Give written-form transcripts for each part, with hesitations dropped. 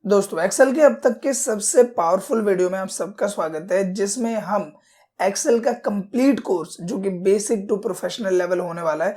दोस्तों एक्सेल के अब तक के सबसे पावरफुल वीडियो में आप सबका स्वागत है, जिसमें हम एक्सेल का कंप्लीट कोर्स जो कि बेसिक टू प्रोफेशनल लेवल होने वाला है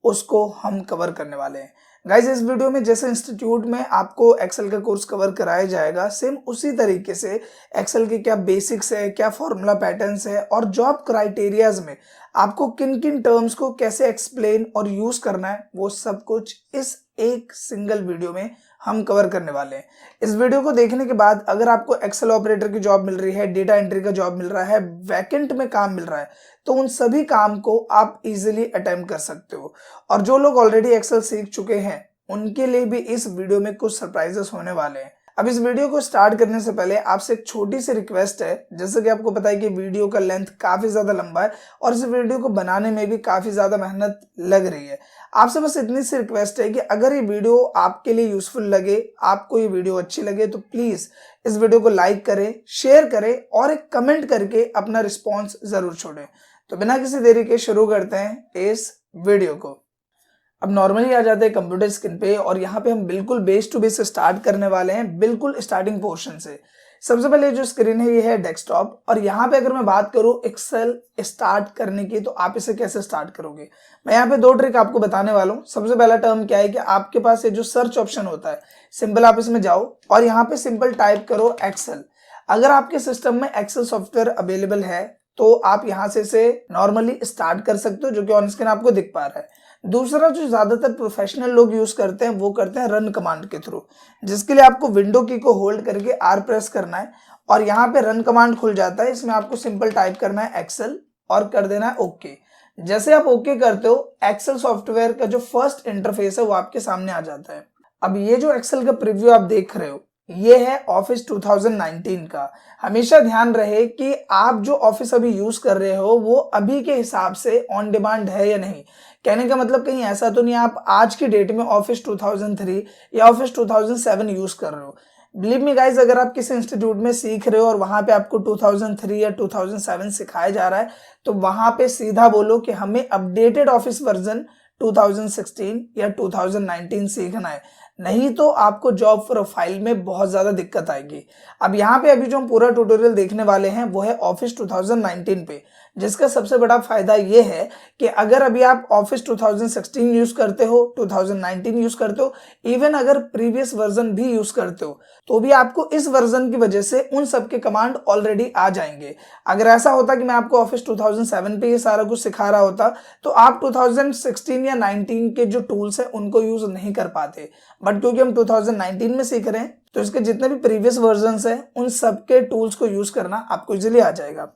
उसको हम कवर करने वाले हैं। गाइज, इस वीडियो में जैसे इंस्टीट्यूट में आपको एक्सेल का कोर्स कवर कराया जाएगा, सेम उसी तरीके से एक्सेल के क्या बेसिक्स है, क्या फॉर्मूला पैटर्न्स है और जॉब क्राइटेरियाज में आपको किन किन टर्म्स को कैसे एक्सप्लेन और यूज करना है, वो सब कुछ इस एक सिंगल वीडियो में हम कवर करने वाले हैं। इस वीडियो को देखने के बाद अगर आपको एक्सेल ऑपरेटर की जॉब मिल रही है, डेटा एंट्री का जॉब मिल रहा है, वैकेंट में काम मिल रहा है, तो उन सभी काम को आप इजीली अटेम्प्ट कर सकते हो। और जो लोग ऑलरेडी एक्सेल सीख चुके हैं उनके लिए भी इस वीडियो में कुछ सरप्राइजेस होने वाले हैं। अब इस वीडियो को स्टार्ट करने से पहले आपसे एक छोटी सी रिक्वेस्ट है। जैसे कि आपको पता है कि वीडियो का लेंथ काफी ज्यादा लंबा है और इस वीडियो को बनाने में भी काफी ज्यादा मेहनत लग रही है। आपसे बस इतनी सी रिक्वेस्ट है कि अगर ये वीडियो आपके लिए यूजफुल लगे, आपको ये वीडियो अच्छी लगे, तो प्लीज इस वीडियो को लाइक करें, शेयर करें और एक कमेंट करके अपना रिस्पॉन्स जरूर छोड़ें। तो बिना किसी देरी के शुरू करते हैं इस वीडियो को। अब नॉर्मली आ जाते हैं कंप्यूटर स्क्रीन पे और यहाँ पे हम बिल्कुल बेस टू बेस स्टार्ट करने वाले हैं, बिल्कुल स्टार्टिंग पोर्शन से। सबसे पहले जो स्क्रीन है ये है डेस्कटॉप और यहाँ पे अगर मैं बात करूँ एक्सेल स्टार्ट करने की, तो आप इसे कैसे स्टार्ट करोगे। मैं यहाँ पे दो ट्रिक आपको बताने वाला हूँ। सबसे पहला टर्म क्या है कि आपके पास ये जो सर्च ऑप्शन होता है, सिंपल आप इसमें जाओ और यहाँ पे सिंपल टाइप करो एक्सेल। अगर आपके सिस्टम में एक्सेल सॉफ्टवेयर अवेलेबल है तो आप यहाँ से इसे नॉर्मली स्टार्ट कर सकते हो, जो कि ऑन स्क्रीन आपको दिख पा रहा है। दूसरा जो ज्यादातर प्रोफेशनल लोग यूज करते हैं वो करते हैं रन कमांड के थ्रू, जिसके लिए आपको विंडो की को होल्ड करके आर प्रेस करना है और यहाँ पे रन कमांड खुल जाता है। इसमें आपको सिंपल टाइप करना है एक्सेल और कर देना है ओके। जैसे आप ओके करते हो, एक्सेल सॉफ्टवेयर का जो फर्स्ट इंटरफेस है वो आपके सामने आ जाता है। अब ये जो एक्सेल का प्रीव्यू आप देख रहे हो ये है ऑफिस 2019 का। हमेशा ध्यान रहे कि आप जो ऑफिस अभी यूज कर रहे हो वो अभी के हिसाब से ऑन डिमांड है या नहीं। कहने का मतलब कहीं ऐसा तो नहीं आप आज की डेट में ऑफिस 2003 या ऑफिस 2007 यूज कर रहे हो। बिलीव मी गाइज, अगर आप किसी इंस्टीट्यूट में सीख रहे हो और वहां पे आपको 2003 या 2007 सिखाया जा रहा है, तो वहां पे सीधा बोलो कि हमें अपडेटेड ऑफिस वर्जन 2016 या 2019 सीखना है, नहीं तो आपको जॉब प्रोफाइल में बहुत ज्यादा दिक्कत आएगी। अब यहाँ पे अभी जो हम पूरा ट्यूटोरियल देखने वाले हैं वो है ऑफिस 2019 पे, जिसका सबसे बड़ा फायदा ये है कि अगर अभी आप ऑफिस 2016 यूज करते हो, 2019 यूज करते हो, इवन अगर प्रीवियस वर्जन भी यूज करते हो, तो भी आपको इस वर्जन की वजह से उन सब के कमांड ऑलरेडी आ जाएंगे। अगर ऐसा होता कि मैं आपको ऑफिस 2007 पे ये सारा कुछ सिखा रहा होता तो आप 2016 या 19 के जो टूल्स है उनको यूज नहीं कर पाते, बट क्योंकि हम 2019 में सीख रहे हैं तो इसके जितने भी प्रीवियस वर्जन्स हैं उन सबके टूल्स को यूज करना आपको इजीली आ जाएगा।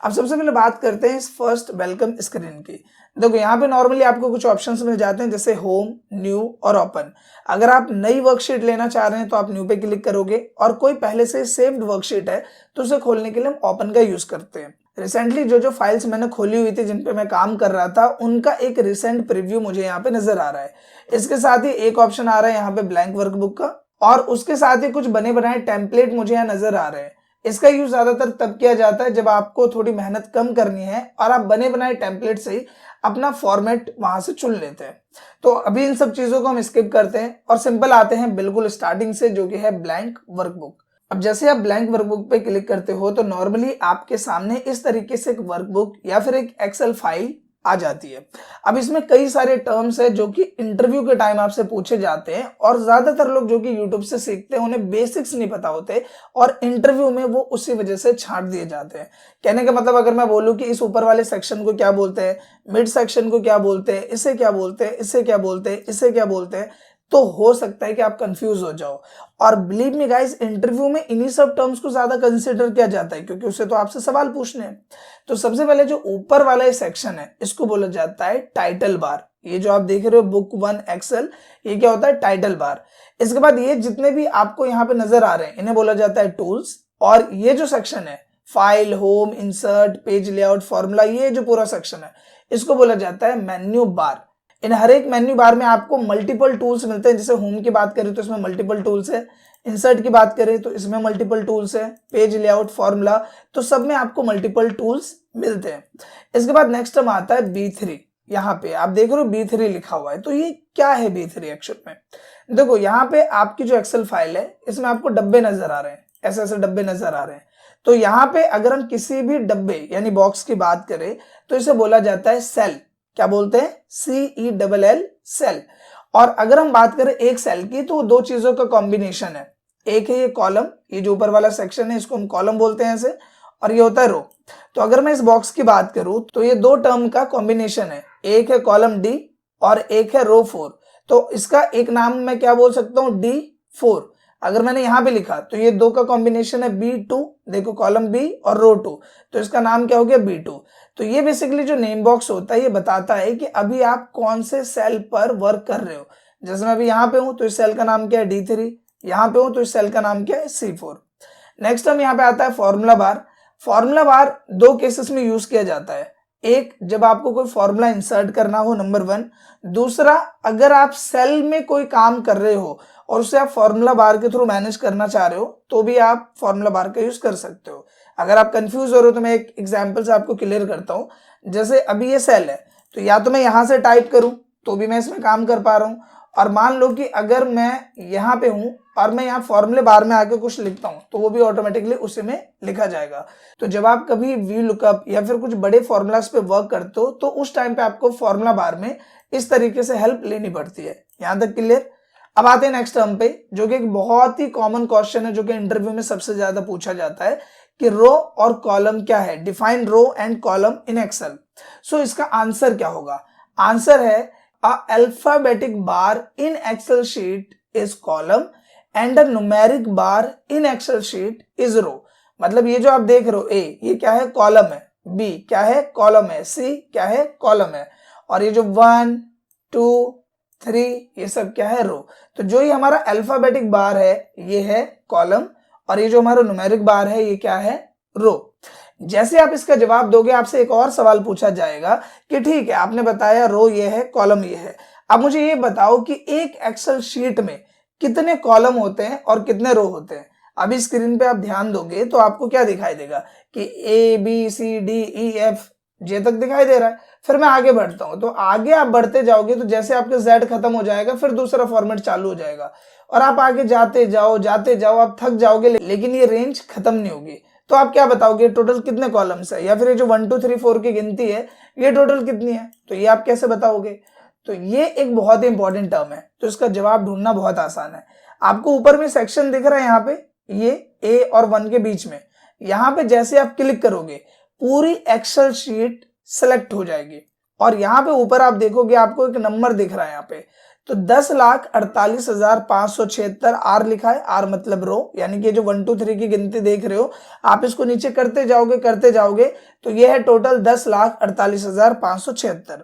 अब सबसे पहले बात करते हैं इस फर्स्ट वेलकम स्क्रीन की। देखो यहाँ पे नॉर्मली आपको कुछ ऑप्शंस मिल जाते हैं, जैसे होम, न्यू और ओपन। अगर आप नई वर्कशीट लेना चाह रहे हैं तो आप न्यू पे क्लिक करोगे और कोई पहले से सेव्ड वर्कशीट है तो उसे खोलने के लिए हम ओपन का यूज करते हैं। रिसेंटली जो फाइल्स मैंने खोली हुई थी जिन पे मैं काम कर रहा था उनका एक रिसेंट प्रीव्यू मुझे यहाँ पे नजर आ रहा है। इसके साथ ही एक ऑप्शन आ रहा है यहाँ पे ब्लैंक वर्कबुक का और उसके साथ ही कुछ बने बनाए टेम्पलेट मुझे यहाँ नजर आ रहे हैं। इसका यूज ज्यादातर तब किया जाता है जब आपको थोड़ी मेहनत कम करनी है और आप बने बनाए टेम्पलेट से ही अपना फॉर्मेट वहां से चुन लेते हैं। तो अभी इन सब चीजों को हम स्किप करते हैं और सिंपल आते हैं बिल्कुल स्टार्टिंग से, जो कि है ब्लैंक वर्कबुक। अब जैसे आप ब्लैंक वर्कबुक पे क्लिक करते हो तो नॉर्मली आपके सामने इस तरीके से एक वर्कबुक या फिर एक एक्सेल फाइल आ जाती है। अब इसमें कई सारे टर्म्स है जो कि इंटरव्यू के टाइम आपसे पूछे जाते हैं और ज्यादातर लोग जो कि यूट्यूब से सीखते हैं उन्हें बेसिक्स नहीं पता होते और इंटरव्यू में वो उसी वजह से छांट दिए जाते हैं। कहने का मतलब अगर मैं बोलूं कि इस ऊपर वाले सेक्शन को क्या बोलते हैं, मिड सेक्शन को क्या बोलते हैं, इसे क्या बोलते हैं, इसे क्या बोलते हैं, इसे क्या बोलते हैं, तो हो सकता है कि आप कंफ्यूज हो जाओ। और बिलीव मी गाइस, इंटरव्यू में इन्हीं सब टर्म्स को ज्यादा कंसीडर किया जाता है क्योंकि उससे तो आपसे सवाल पूछने हैं। तो सबसे पहले जो ऊपर वाला ये सेक्शन है इसको बोला जाता है टाइटल बार। ये जो आप देख रहे हो बुक 1 एक्सेल, ये क्या होता है, टाइटल बार। इसके बाद ये जितने भी आपको यहाँ पे नजर आ रहे हैं इन्हें बोला जाता है टूल्स। और ये जो सेक्शन है file, home, insert, page layout, formula, ये जो पूरा सेक्शन है इसको बोला जाता है मेन्यू बार। इन हर एक मेन्यू बार में आपको मल्टीपल टूल्स मिलते हैं। जैसे होम की बात करें तो इसमें मल्टीपल टूल्स है, इंसर्ट की बात करें तो इसमें मल्टीपल टूल्स है, पेज लेआउट, फॉर्मूला, तो सब में आपको मल्टीपल टूल्स मिलते हैं। इसके बाद नेक्स्ट टर्म आता है B3। यहाँ पे आप देख रहे हो B3 लिखा हुआ है, तो ये क्या है B3 एक्चुअल में। देखो यहाँ पे आपकी जो एक्सेल फाइल है इसमें आपको डब्बे नजर आ रहे हैं, ऐसे ऐसे डब्बे नजर आ रहे हैं। तो यहाँ पे अगर हम किसी भी डब्बे यानी बॉक्स की बात करें तो इसे बोला जाता है सेल। क्या बोलते हैं? CELL, cell. और अगर हम बात करें एक सेल की तो दो चीजों का कॉम्बिनेशन है। एक है ये कॉलम, ये जो ऊपर वाला सेक्शन है इसको हम कॉलम बोलते हैं ऐसे, और ये होता है रो। तो अगर मैं इस बॉक्स की बात करूं तो ये दो टर्म का कॉम्बिनेशन है, एक है कॉलम डी और एक है रो 4। तो इसका एक नाम मैं क्या बोल सकता हूं? D4। अगर मैंने यहां पे लिखा तो ये दो का कॉम्बिनेशन है B2, देखो कॉलम B और रो 2, तो इसका नाम क्या हो गया? B2। तो ये बेसिकली जो नेम बॉक्स होता है ये बताता है कि अभी आप कौन से सेल पर वर्क कर रहे हो। जैसे मैं अभी यहाँ पे हूं तो इस सेल का नाम क्या है? D3। यहाँ पे हूं तो इस सेल का नाम क्या है? C4। नेक्स्ट हम यहाँ पे आता है फॉर्मूला बार। फॉर्मूला बार दो केसेस में यूज किया जाता है। एक, जब आपको कोई फॉर्मूला इंसर्ट करना हो, नंबर 1। दूसरा, अगर आप सेल में कोई काम कर रहे हो और उसे आप फॉर्मूला बार के थ्रू मैनेज करना चाह रहे हो तो भी आप फॉर्मूला बार का यूज कर सकते हो। अगर आप कंफ्यूज हो रहे हो तो मैं एक एग्जांपल से आपको क्लियर करता हूं। जैसे अभी ये सेल है तो या तो मैं यहां से टाइप करूं तो भी मैं इसमें काम कर पा रहा हूं, और मान लो कि अगर मैं यहाँ पे हूं और मैं यहाँ फॉर्मूले बार में आके कुछ लिखता हूं तो वो भी ऑटोमेटिकली उसी में लिखा जाएगा। तो जब आप कभी वी लुकअप या फिर कुछ बड़े फॉर्मूलाज पे वर्क करते हो तो उस टाइम पे आपको फॉर्मूला बार में इस तरीके से हेल्प लेनी पड़ती है। यहां तक क्लियर? अब आते हैं नेक्स्ट टर्म पे, जो कि एक बहुत ही कॉमन क्वेश्चन है जो कि इंटरव्यू में सबसे ज्यादा पूछा जाता है कि रो और कॉलम क्या है? Define row and column in Excel. So इसका आंसर क्या होगा? आंसर है a alphabetic bar in Excel sheet is column and a numeric bar in Excel sheet is row। मतलब ये जो आप देख रहे हो A, ये क्या है? कॉलम है। B क्या है? कॉलम है। C क्या है? कॉलम है। और ये जो 1 2 3 ये सब क्या है? रो। तो जो ये हमारा अल्फाबेटिक बार है ये है कॉलम, और ये जो हमारा न्यूमेरिक बार है ये क्या है? रो। जैसे आप इसका जवाब दोगे आपसे एक और सवाल पूछा जाएगा कि ठीक है आपने बताया रो ये है, कॉलम ये है, अब मुझे ये बताओ कि एक एक्सेल शीट में कितने कॉलम होते हैं और कितने रो होते हैं। अभी स्क्रीन पे आप ध्यान दोगे तो आपको क्या दिखाई देगा कि ABCDEF जे तक दिखाई दे रहा है। फिर मैं आगे बढ़ता हूं तो आगे आप बढ़ते जाओगे तो जैसे आपके Z खत्म हो जाएगा फिर दूसरा फॉर्मेट चालू हो जाएगा, और आप आगे जाते जाओ आप थक जाओगे, लेकिन ये रेंज खत्म नहीं होगी। तो आप क्या बताओगे टोटल कितने कॉलम्स है, या फिर ये जो 1 2 3 4 की गिनती है ये टोटल कितनी है? तो ये आप कैसे बताओगे? तो ये एक बहुत ही इंपॉर्टेंट टर्म है, तो इसका जवाब ढूंढना बहुत आसान है। आपको ऊपर में सेक्शन दिख रहा है यहाँ पे, ये A और 1 के बीच में, यहाँ पे जैसे आप क्लिक करोगे पूरी एक्सेल शीट सेलेक्ट हो जाएगी, और यहाँ पे ऊपर आप देखोगे आपको एक नंबर दिख रहा है यहाँ पे, तो 10,48,576 R लिखा है। R मतलब रो, यानी कि जो 1 2 3 की गिनती देख रहे हो आप इसको नीचे करते जाओगे तो ये है टोटल 10,48,576।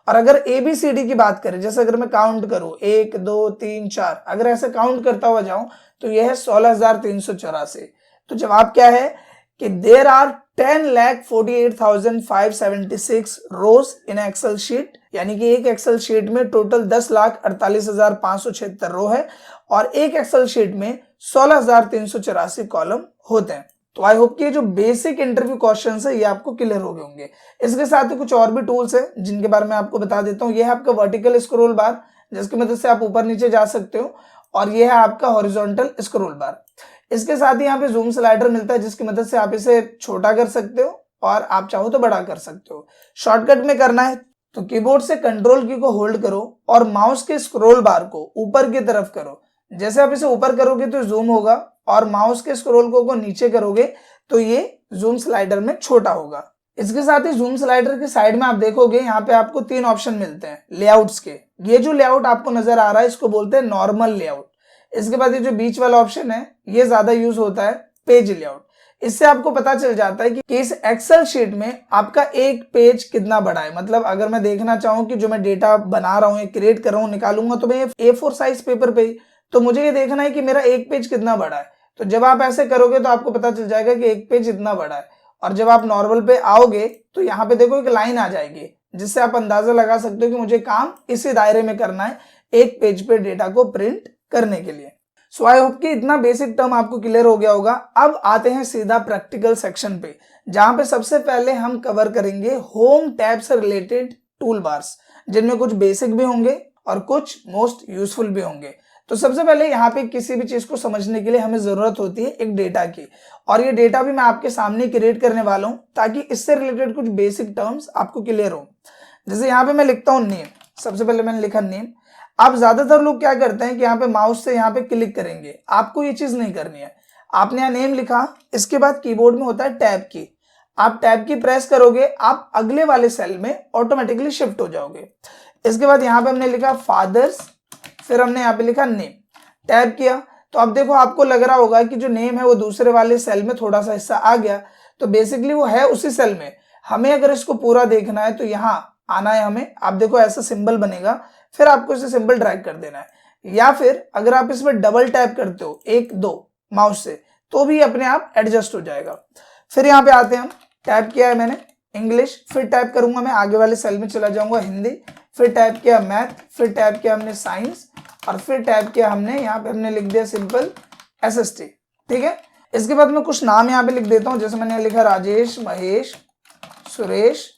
और अगर ABCD की बात करें, जैसे अगर मैं काउंट करूं 1 2 3 4, अगर ऐसे काउंट करता हुआ जाऊं तो यह है 16,384। तो जवाब क्या है कि there are 10,48,576 rows in Excel sheet, यानी कि एक एक्सेल शीट में टोटल 10,48,576 रो है और एक एक्सेल शीट में 16,384 कॉलम होते हैं। तो आई होप कि जो बेसिक इंटरव्यू क्वेश्चंस है ये आपको क्लियर हो गए होंगे। इसके साथ ही कुछ और भी टूल्स है जिनके बारे में आपको बता देता हूँ। ये है आपका वर्टिकल स्क्रॉल बार, जिसकी मदद से आप ऊपर नीचे जा सकते हो, और ये है आपका हॉरिजॉन्टल स्क्रॉल बार। इसके साथ ही यहाँ पे जूम स्लाइडर मिलता है जिसकी मदद से आप इसे छोटा कर सकते हो और आप चाहो तो बड़ा कर सकते हो। शॉर्टकट में करना है तो कीबोर्ड से कंट्रोल की को होल्ड करो और माउस के स्क्रॉल बार को ऊपर की तरफ करो। जैसे आप इसे ऊपर करोगे तो जूम होगा, और माउस के स्क्रॉल को नीचे करोगे तो ये जूम स्लाइडर में छोटा होगा। इसके साथ ही जूम स्लाइडर के साइड में आप देखोगे यहाँ पे आपको 3 ऑप्शन मिलते हैं लेआउट्स के। ये जो लेआउट आपको नजर आ रहा है इसको बोलते हैं नॉर्मल लेआउट। इसके बाद ये जो बीच वाला ऑप्शन है ये ज्यादा यूज होता है पेज लेआउट। इससे आपको पता चल जाता है कि इस एक्सेल शीट में आपका एक पेज कितना बड़ा है। मतलब अगर मैं देखना चाहूँ कि जो मैं डेटा बना रहा हूँ, क्रिएट कर रहा हूँ, निकालूंगा तो मैं A4 साइज पेपर पे ही, तो मुझे ये देखना है कि मेरा एक पेज कितना बड़ा है। तो जब आप ऐसे करोगे तो आपको पता चल जाएगा कि एक पेज इतना बड़ा है। और जब आप नॉर्मल पे आओगे तो यहाँ पे देखो एक लाइन आ जाएगी, जिससे आप अंदाजा लगा सकते हो कि मुझे काम इसी दायरे में करना है एक पेज पे डेटा को प्रिंट करने के लिए। सो आई होप कि इतना बेसिक टर्म आपको क्लियर हो गया होगा। अब आते हैं सीधा प्रैक्टिकल सेक्शन पे, जहां पे सबसे पहले हम कवर करेंगे होम टैब से रिलेटेड टूल बार्स, जिनमें कुछ बेसिक भी होंगे और कुछ मोस्ट यूजफुल भी होंगे। तो सबसे पहले यहाँ पे किसी भी चीज को समझने के लिए हमें जरूरत होती है एक डेटा की, और ये डेटा भी मैं आपके सामने क्रिएट करने वाला हूँ ताकि इससे रिलेटेड कुछ बेसिक टर्म्स आपको क्लियर हो। जैसे यहाँ पे मैं लिखता हूँ नेम, सबसे पहले मैंने लिखा नेम। आप ज्यादातर लोग क्या करते हैं कि यहाँ पे माउस से यहाँ पे क्लिक करेंगे, आपको ये चीज नहीं करनी है। आपने यहाँ नेम लिखा, इसके बाद कीबोर्ड में होता है टैब की, आप टैब की प्रेस करोगे, आप अगले वाले सेल में ऑटोमेटिकली शिफ्ट हो जाओगे। इसके बाद यहाँ पे हमने लिखा फादर्स, फिर हमने यहाँ पे लिखा नेम, टैब किया, तो अब देखो आपको लग रहा होगा कि जो नेम है वो दूसरे वाले सेल में थोड़ा सा हिस्सा आ गया, तो बेसिकली वो है उसी सेल में। हमें अगर इसको पूरा देखना है तो यहाँ आना है हमें, आप देखो ऐसा सिंबल बनेगा, फिर आपको इसे सिंबल ड्रैग कर देना है, या फिर अगर आप इसमें डबल टैप करते हो 1 2 माउस से तो भी अपने आप एडजस्ट हो जाएगा। फिर यहाँ पे आते हैं हम, टैप किया है मैंने इंग्लिश, फिर टैप करूंगा मैं आगे वाले सेल में चला जाऊंगा हिंदी, फिर टैप किया मैथ, फिर टैप किया हमने साइंस, और फिर टैप किया हमने यहाँ पे हमने लिख दिया सिंपल SST। ठीक है, इसके बाद मैं कुछ नाम यहाँ पे लिख देता हूँ, जैसे मैंने लिखा राजेश, महेश, सुरेश,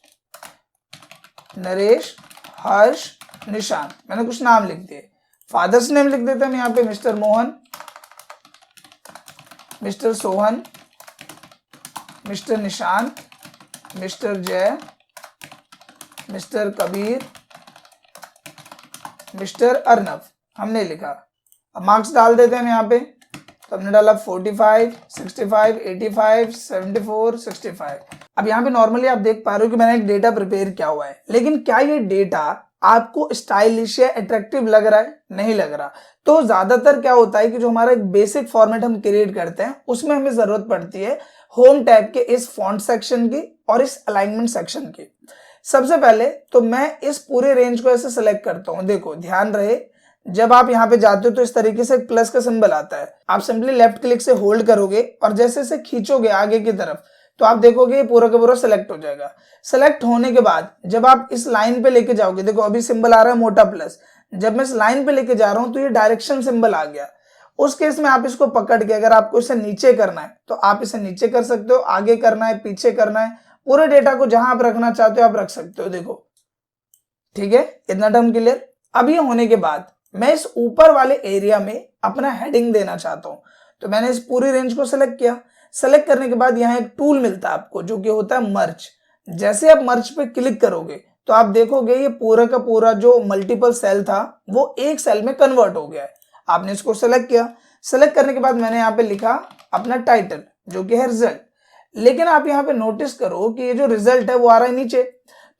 नरेश, हर्ष, निशान, मैंने कुछ नाम लिख दिए। फादर्स नेम लिख देते हैं यहाँ पे mister Mohan, mister Sohan, mister Nishant, mister जय, मिस्टर कबीर, मिस्टर अर्नव, हमने लिखा। अब मार्क्स डाल देते हैं यहाँ पे, तो हमने डाला 45, 65, 85, 74, 65। अब यहाँ पे नॉर्मली आप देख पा रहे हो कि मैंने एक डेटा प्रिपेयर किया हुआ है, लेकिन क्या ये डेटा आपको स्टाइलिश या अट्रैक्टिव लग रहा है? नहीं लग रहा। तो ज्यादातर क्या होता है कि जो हमारा एक बेसिक फॉर्मेट हम क्रिएट करते हैं उसमें हमें जरूरत पड़ती है होम टैब के इस फॉन्ट सेक्शन की और इस अलाइनमेंट सेक्शन की। सबसे पहले तो मैं इस पूरे रेंज को ऐसे सेलेक्ट करता हूं। देखो ध्यान रहे, जब आप यहाँ पे जाते हो तो इस तरीके से एक प्लस का सिंबल आता है, आप सिंपली लेफ्ट क्लिक से होल्ड करोगे और जैसे इसे खींचोगे आगे की तरफ तो आप देखोगे ये पूरा का पूरा सेलेक्ट हो जाएगा। सेलेक्ट होने के बाद जब आप इस लाइन पे लेके जाओगे, देखो अभी सिंबल आ रहा है मोटा प्लस, जब मैं इस लाइन पे लेके जा रहा हूं तो ये डायरेक्शन सिंबल आ गया। उस केस में आप इसको पकड़ के अगर आपको इसे नीचे करना है तो आप इसे नीचे कर सकते हो, आगे करना है, पीछे करना है, पूरे डेटा को जहां आप रखना चाहते हो आप रख सकते हो। देखो ठीक है, इतना टर्म क्लियर। अब ये होने के बाद मैं इस ऊपर वाले एरिया में अपना हेडिंग देना चाहता हूं, तो मैंने इस पूरी रेंज को सिलेक्ट किया। सेलेक्ट करने के बाद यहाँ एक टूल मिलता है आपको जो कि होता है मर्ज। जैसे आप मर्ज पे क्लिक करोगे तो आप देखोगे ये पूरा का पूरा जो मल्टीपल सेल था वो एक सेल में कन्वर्ट हो गया है। आपने इसको सेलेक्ट किया। सेलेक्ट करने के बाद मैंने यहाँ पे लिखा अपना टाइटल जो कि है रिजल्ट, लेकिन आप यहाँ पे नोटिस करो कि ये जो रिजल्ट है वो आ रहा है नीचे।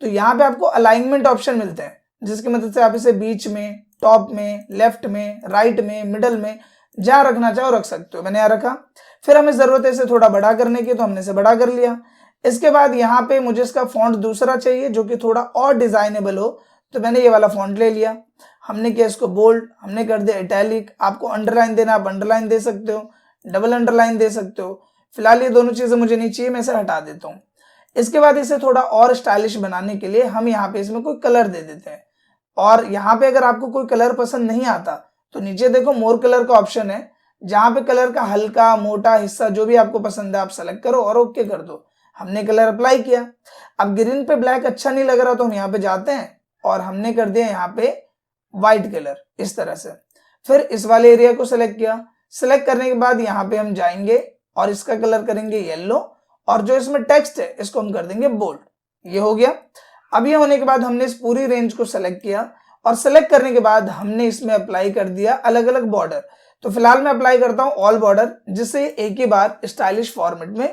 तो यहाँ पे आपको अलाइनमेंट ऑप्शन मिलते हैं जिसकी मदद से आप इसे बीच में, टॉप में, लेफ्ट में, राइट में, मिडल में जहां रखना चाहो रख सकते हो। मैंने यहाँ रखा। फिर हमें जरूरत है इसे थोड़ा बड़ा करने की, तो हमने इसे बड़ा कर लिया। इसके बाद यहाँ पे मुझे इसका फॉन्ट दूसरा चाहिए जो कि थोड़ा और डिजाइनेबल हो, तो मैंने ये वाला फॉन्ट ले लिया। हमने किया इसको बोल्ड, हमने कर दिया इटैलिक। आपको अंडरलाइन देना आप अंडरलाइन दे सकते हो, डबल अंडरलाइन दे सकते हो। फिलहाल ये दोनों चीजें मुझे नहीं चाहिए, मैं इसे हटा देता हूँ। इसके बाद इसे थोड़ा और स्टाइलिश बनाने के लिए हम यहाँ पे इसमें कोई कलर दे देते हैं। और यहाँ पे अगर आपको कोई कलर पसंद नहीं आता तो नीचे देखो मोर कलर का ऑप्शन है, जहां पे कलर का हल्का मोटा हिस्सा जो भी आपको पसंद है आप सेलेक्ट करो और ओके कर दो। हमने कलर अप्लाई किया। अब ग्रीन पे ब्लैक अच्छा नहीं लग रहा तो हम यहाँ पे जाते हैं और हमने कर दिया यहाँ पे व्हाइट कलर इस तरह से। फिर इस वाले एरिया को सिलेक्ट किया। सिलेक्ट करने के बाद यहाँ पे हम जाएंगे और इसका कलर करेंगे येलो, और जो इसमें टेक्स्ट है इसको हम कर देंगे बोल्ड। ये हो गया। अब ये होने के बाद हमने इस पूरी रेंज को सेलेक्ट किया और सेलेक्ट करने के बाद हमने इसमें अप्लाई कर दिया अलग अलग बॉर्डर। तो फिलहाल मैं अप्लाई करता हूं ऑल बॉर्डर, जिससे एक ही बार स्टाइलिश फॉर्मेट में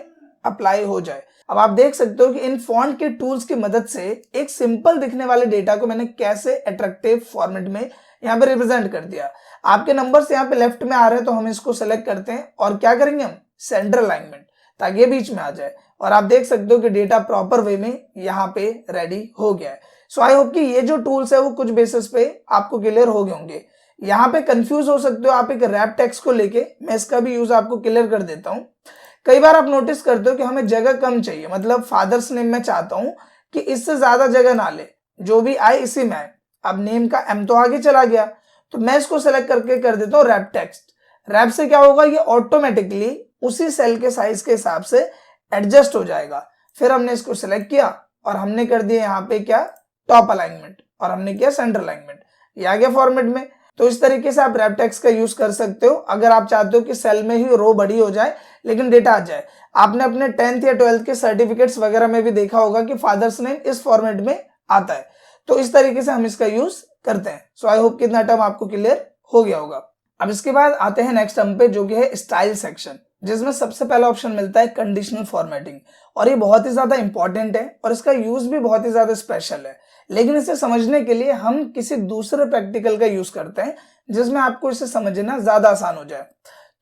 अप्लाई हो जाए। अब आप देख सकते हो कि इन फॉन्ट के टूल्स की मदद से एक सिंपल दिखने वाले डेटा को मैंने कैसे अट्रैक्टिव फॉर्मेट में यहाँ पे रिप्रेजेंट कर दिया। आपके नंबर्स यहाँ पे लेफ्ट में आ रहे हैं तो हम इसको सेलेक्ट करते हैं और क्या करेंगे हम सेंटर अलाइनमेंट, ताकि ये बीच में आ जाए। और आप देख सकते हो कि डेटा प्रॉपर वे में यहाँ पे रेडी हो गया है। सो आई होप कि ये जो टूल्स है वो कुछ बेसिस पे आपको क्लियर हो गए होंगे। यहाँ पे कंफ्यूज हो सकते हो आप एक रैप टेक्स्ट को लेके, मैं इसका भी यूज आपको क्लियर कर देता हूँ। कई बार आप नोटिस करते हो कि हमें जगह कम चाहिए, मतलब फादर्स नेम में चाहता हूं कि इससे ज्यादा जगह ना ले, जो भी आए इसी में आए। अब नेम का एम तो आगे चला गया, तो मैं इसको सेलेक्ट करके कर देता हूँ रैप टेक्स्ट। रैप से क्या होगा, ये ऑटोमेटिकली उसी सेल के साइज के हिसाब से एडजस्ट हो जाएगा। फिर हमने इसको सेलेक्ट किया और हमने कर दिया यहाँ पे क्या टॉप अलाइनमेंट, और हमने किया सेंटर अलाइनमेंट। ये आ गया फॉर्मेट में। तो इस तरीके से आप रैप टेक्स्ट का यूज कर सकते हो अगर आप चाहते हो कि सेल में ही रो बड़ी हो जाए लेकिन डेटा आ जाए। आपने अपने 10th या 12th के सर्टिफिकेट्स वगैरह में भी देखा होगा कि फादर्स नेम इस फॉर्मेट में आता है। तो इस तरीके से हम इसका यूज करते हैं। सो आई होप कि इतना टर्म आपको क्लियर हो गया होगा। अब इसके बाद आते हैं नेक्स्ट टर्म पे जो कि है स्टाइल सेक्शन, जिसमें सबसे पहला ऑप्शन मिलता है कंडीशनल फॉर्मेटिंग। और ये बहुत ही ज्यादा इंपॉर्टेंट है और इसका यूज भी बहुत ही ज्यादा स्पेशल है, लेकिन इसे समझने के लिए हम किसी दूसरे प्रैक्टिकल का यूज करते हैं जिसमें आपको इसे समझना ज्यादा आसान हो जाए।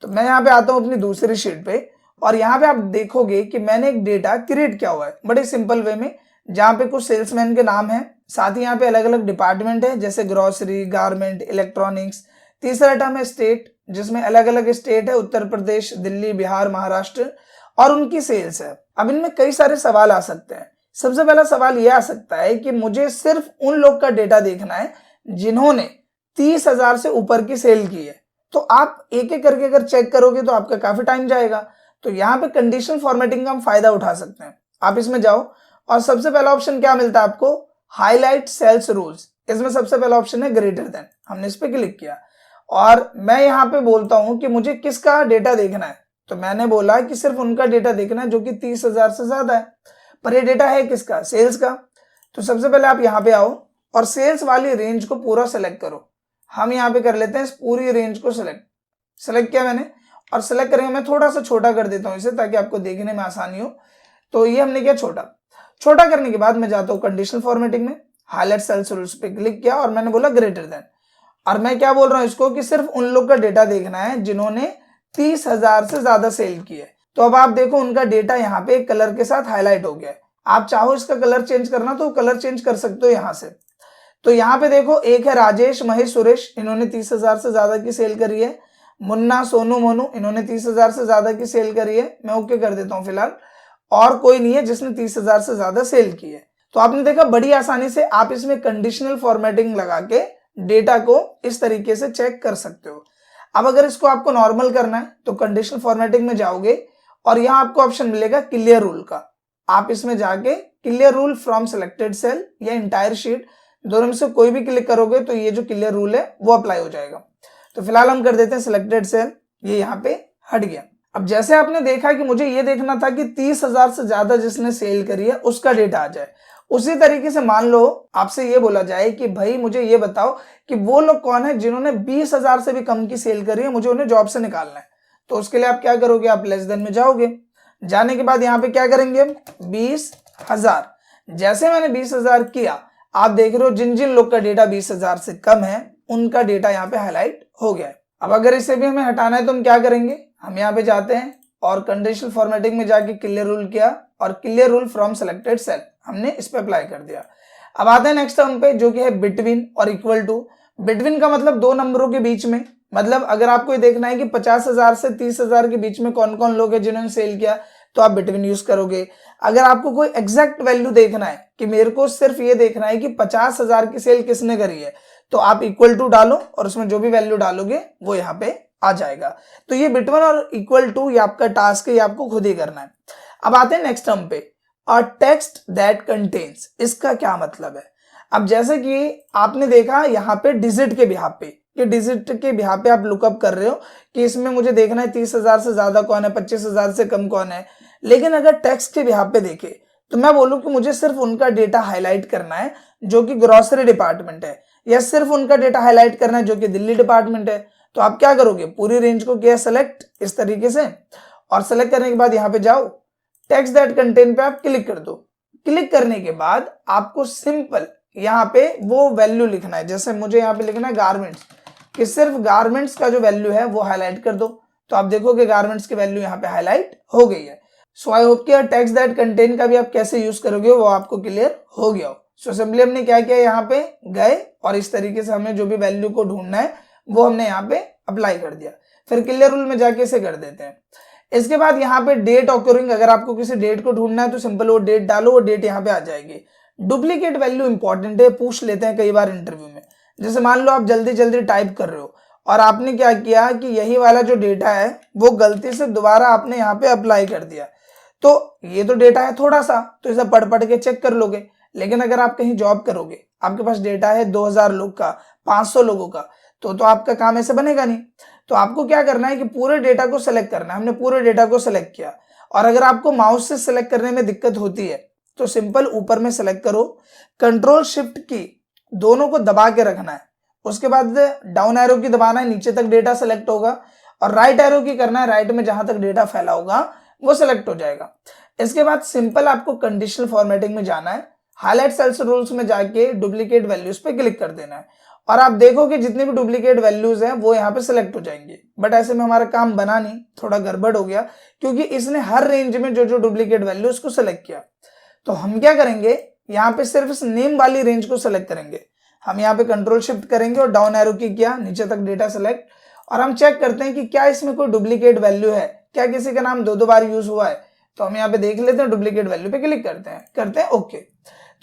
तो मैं यहाँ पे आता हूँ अपनी दूसरी शीट पे और यहाँ पे आप देखोगे कि मैंने एक डेटा क्रिएट किया हुआ है बड़े सिंपल वे में, जहाँ पे कुछ सेल्समैन के नाम है, साथ ही यहाँ पे अलग अलग डिपार्टमेंट है जैसे ग्रोसरी, गारमेंट, इलेक्ट्रॉनिक्स। तीसरा टर्म है स्टेट, जिसमें अलग अलग स्टेट है, उत्तर प्रदेश, दिल्ली, बिहार, महाराष्ट्र, और उनकी सेल्स है। अब इनमें कई सारे सवाल आ सकते हैं। सबसे पहला सवाल यह आ सकता है कि मुझे सिर्फ उन लोग का डेटा देखना है जिन्होंने 30,000 से ऊपर की सेल की है। तो आप एक एक करके अगर चेक करोगे तो आपका काफी टाइम जाएगा। तो यहाँ पे कंडीशनल फॉर्मेटिंग का हम फायदा उठा सकते हैं। आप इसमें जाओ और सबसे पहला ऑप्शन क्या मिलता है आपको, हाईलाइट सेल्स रूल्स। इसमें सबसे पहला ऑप्शन है ग्रेटर देन, हमने इस पे क्लिक किया और मैं यहाँ पे बोलता हूं कि मुझे किसका डेटा देखना है। तो मैंने बोला कि सिर्फ उनका डेटा देखना है जो कि 30,000 से ज्यादा है। पर ये डेटा है किसका, सेल्स का। तो सबसे पहले आप यहाँ पे आओ और सेल्स वाली रेंज को पूरा सेलेक्ट करो। हम यहाँ पे कर लेते हैं इस पूरी रेंज को सेलेक्ट किया मैंने, और सेलेक्ट करेंगे, मैं थोड़ा सा छोटा कर देता हूँ इसे ताकि आपको देखने में आसानी हो। तो ये हमने किया छोटा करने के बाद मैं जाता हूँ कंडीशनल फॉर्मेटिंग में, हाईलाइट सेल्स रूल्स पे क्लिक किया और मैंने बोला ग्रेटर देन। और मैं क्या बोल रहा हूं इसको कि सिर्फ उन लोग का डेटा देखना है जिन्होंने 30,000 से ज्यादा सेल की है। तो अब आप देखो उनका डेटा यहाँ पे कलर के साथ हाईलाइट हो गया है। आप चाहो इसका कलर चेंज करना तो कलर चेंज कर सकते हो यहाँ से। तो यहाँ पे देखो एक है राजेश, महेश, सुरेश, इन्होंने 30,000 से ज्यादा की सेल करी है। मुन्ना, सोनू, मोनू, इन्होंने 30,000 से ज्यादा की सेल करी है। मैं ओके कर देता हूँ फिलहाल। और कोई नहीं है जिसने 30,000 से ज्यादा सेल की है। तो आपने देखा बड़ी आसानी से आप इसमें कंडीशनल फॉर्मेटिंग लगा के डेटा को इस तरीके से चेक कर सकते हो। अब अगर इसको आपको नॉर्मल करना है तो कंडीशनल फॉर्मेटिंग में जाओगे और यहाँ आपको ऑप्शन मिलेगा क्लियर रूल का। आप इसमें जाके clear rule from selected cell या इंटायर शीट, दोनों में से कोई भी क्लिक करोगे तो ये जो क्लियर रूल है वो अप्लाई हो जाएगा। तो फिलहाल हम कर देते हैं सिलेक्टेड सेल, ये यहाँ पे हट गया। अब जैसे आपने देखा कि मुझे ये देखना था कि 30,000 से ज्यादा जिसने सेल करी है उसका डेटा आ जाए, उसी तरीके से मान लो आपसे ये बोला जाए कि भाई मुझे ये बताओ कि वो लोग कौन है जिन्होंने 20,000 से भी कम की सेल करी है, मुझे उन्हें जॉब से निकालना है। तो उसके लिए आप क्या करोगे, आप लेस देन में जाओगे। जाने के बाद यहाँ पे क्या करेंगे हम 20,000। जैसे मैंने 20,000 किया, आप देख रहे हो जिन जिन लोग का डेटा 20,000 से कम है उनका डेटा यहाँ पे हाईलाइट हो गया है। अब अगर इसे भी हमें हटाना है तो हम क्या करेंगे, हम यहाँ पे जाते हैं और कंडीशनल फॉर्मेटिंग में जाके क्लियर रूल किया और clear rule from selected cell हमने इस पे अप्लाई कर दिया। अब आते हैं नेक्स्ट टर्म पे जो कि है बिटवीन और इक्वल टू। बिटवीन का मतलब दो नंबरों के बीच में, मतलब अगर आपको ये देखना है कि 50,000 से 30,000 के बीच में कौन कौन लोग हैं जिन्होंने सेल किया तो आप बिटवीन यूज करोगे। अगर आपको कोई एग्जैक्ट वैल्यू देखना है कि मेरे को सिर्फ ये देखना है कि 50,000 की सेल किसने करी है, तो आप इक्वल टू डालो और उसमें जो भी वैल्यू डालोगे वो यहाँ पे आ जाएगा। तो ये बिटवीन और इक्वल टू ये आपका टास्क है, ये आपको खुद ही करना है। अब आते हैं नेक्स्ट टर्म पे, और टेक्स्ट दैट कंटेन्स, इसका क्या मतलब है। अब जैसे कि आपने देखा यहाँ पे डिजिट के बिहाफ पे, कि डिजिट के बिहाफ पे आप लुकअप कर रहे हो कि इसमें मुझे देखना है 30,000 से ज्यादा कौन है, 25,000 से कम कौन है। लेकिन अगर टेक्स्ट के बिहाफ पे देखे तो मैं बोलूं कि मुझे सिर्फ उनका डेटा हाईलाइट करना है जो कि ग्रोसरी डिपार्टमेंट है, या सिर्फ उनका डेटा हाईलाइट करना है जो कि दिल्ली डिपार्टमेंट है। तो आप क्या करोगे, पूरी रेंज को किया सेलेक्ट इस तरीके से, और सेलेक्ट करने के बाद यहाँ पे जाओ टेक्स्ट दैट कंटेन पे आप क्लिक कर दो। क्लिक करने के बाद आपको सिंपल यहाँ पे वो वैल्यू लिखना है, जैसे मुझे यहाँ पे लिखना है गारमेंट्स, कि सिर्फ गारमेंट्स का जो वैल्यू है वो हाईलाइट कर दो। तो आप देखोगे गारमेंट्स की वैल्यू यहाँ पे हाईलाइट हो गई है। सो आई होप कि टेक्स्ट दैट कंटेन का भी आप कैसे यूज करोगे वो आपको क्लियर हो गया हो। सो सिंपली हमने क्या किया, यहाँ पे गए और इस तरीके से हमें जो भी वैल्यू को ढूंढना है वो हमने यहाँ पे अप्लाई कर दिया। फिर क्लियर रूल में जाके इसे कर देते हैं। इसके बाद यहाँ पे डेट ऑकरिंग, अगर आपको किसी डेट को ढूंढना है तो सिंपल वो डेट डालो, वो डेट यहाँ पे आ जाएगी। डुप्लीकेट वैल्यू इंपॉर्टेंट है, पूछ लेते हैं कई बार इंटरव्यू में। जैसे मान लो आप जल्दी जल्दी टाइप कर रहे हो और आपने क्या किया कि यही वाला जो डेटा है वो गलती से दोबारा आपने यहाँ पे अप्लाई कर दिया, तो ये तो डेटा है थोड़ा सा, तो इसे पढ़ पढ़ के चेक कर लोगे। लेकिन अगर आप कहीं जॉब करोगे, आपके पास डेटा है 2,000 लोग का, 500 लोगों का, तो आपका काम ऐसे बनेगा नहीं। तो आपको क्या करना है कि पूरे डेटा को सिलेक्ट करना है। हमने पूरे डेटा को सिलेक्ट किया, और अगर आपको माउस से सिलेक्ट करने में दिक्कत होती है तो सिंपल ऊपर में सिलेक्ट करो, कंट्रोल शिफ्ट की दोनों को दबा के रखना है, उसके बाद डाउन एरो की दबाना है, नीचे तक डेटा सेलेक्ट होगा, और राइट एरो की करना है, राइट में जहां तक डेटा फैला होगा वो सिलेक्ट हो जाएगा। इसके बाद सिंपल आपको कंडीशनल फॉर्मेटिंग में जाना है, हाईलाइट सेल्स रूल्स में जाके डुप्लीकेट वैल्यूज पे क्लिक कर देना है, और आप देखोगे जितने भी डुप्लीकेट वैल्यूज हैं वो यहाँ पे सिलेक्ट हो जाएंगे। बट ऐसे में हमारा काम बना नहीं, थोड़ा गड़बड़ हो गया, क्योंकि इसने हर रेंज में जो जो डुप्लीकेट वैल्यू उसको सिलेक्ट किया। तो हम क्या करेंगे, यहाँ पे सिर्फ इस नेम वाली रेंज को सिलेक्ट करेंगे। हम यहाँ पे कंट्रोल शिफ्ट करेंगे और डाउन एरो की किया, नीचे तक डेटा सेलेक्ट, और हम चेक करते हैं कि क्या इसमें कोई डुप्लीकेट वैल्यू है, क्या किसी का नाम दो बार यूज हुआ है। तो हम यहाँ पे देख लेते हैं, डुप्लीकेट वैल्यू पे क्लिक करते हैं ओके।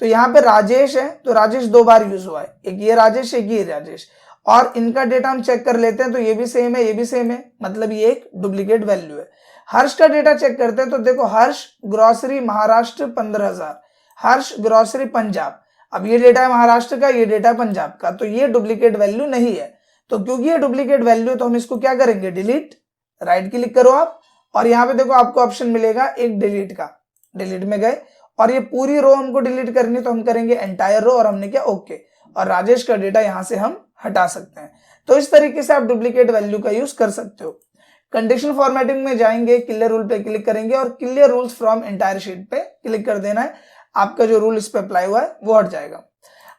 तो यहाँ पे राजेश है, तो राजेश 2 बार यूज हुआ है, एक ये राजेश एक ये राजेश, और इनका डेटा हम चेक कर लेते हैं, तो ये भी सेम है ये भी सेम है, मतलब ये एक डुप्लीकेट वैल्यू है। हर्ष का डेटा चेक करते हैं, तो देखो हर्ष ग्रोसरी महाराष्ट्र 15,000, हर्ष ग्रोसरी पंजाब। अब ये डेटा है महाराष्ट्र का, ये डेटा है पंजाब का, तो ये डुप्लीकेट वैल्यू नहीं है। तो क्योंकि ये डुप्लीकेट वैल्यू है तो हम इसको क्या करेंगे, डिलीट, राइट क्लिक करो आप, और यहाँ पे देखो आपको ऑप्शन मिलेगा एक डिलीट का, डिलीट में गए, और ये पूरी रो हमको डिलीट करनी है तो हम करेंगे एंटायर रो, और हमने क्या ओके, और राजेश का डेटा यहां से हम हटा सकते हैं। तो इस तरीके से आप डुप्लीकेट वैल्यू का यूज कर सकते हो। कंडीशनल फॉर्मेटिंग में जाएंगे, क्लियर रूल पे क्लिक करेंगे और clear rules from entire sheet पे क्लिक कर देना है, आपका जो रूल इस पे अप्लाई हुआ है वो हट जाएगा।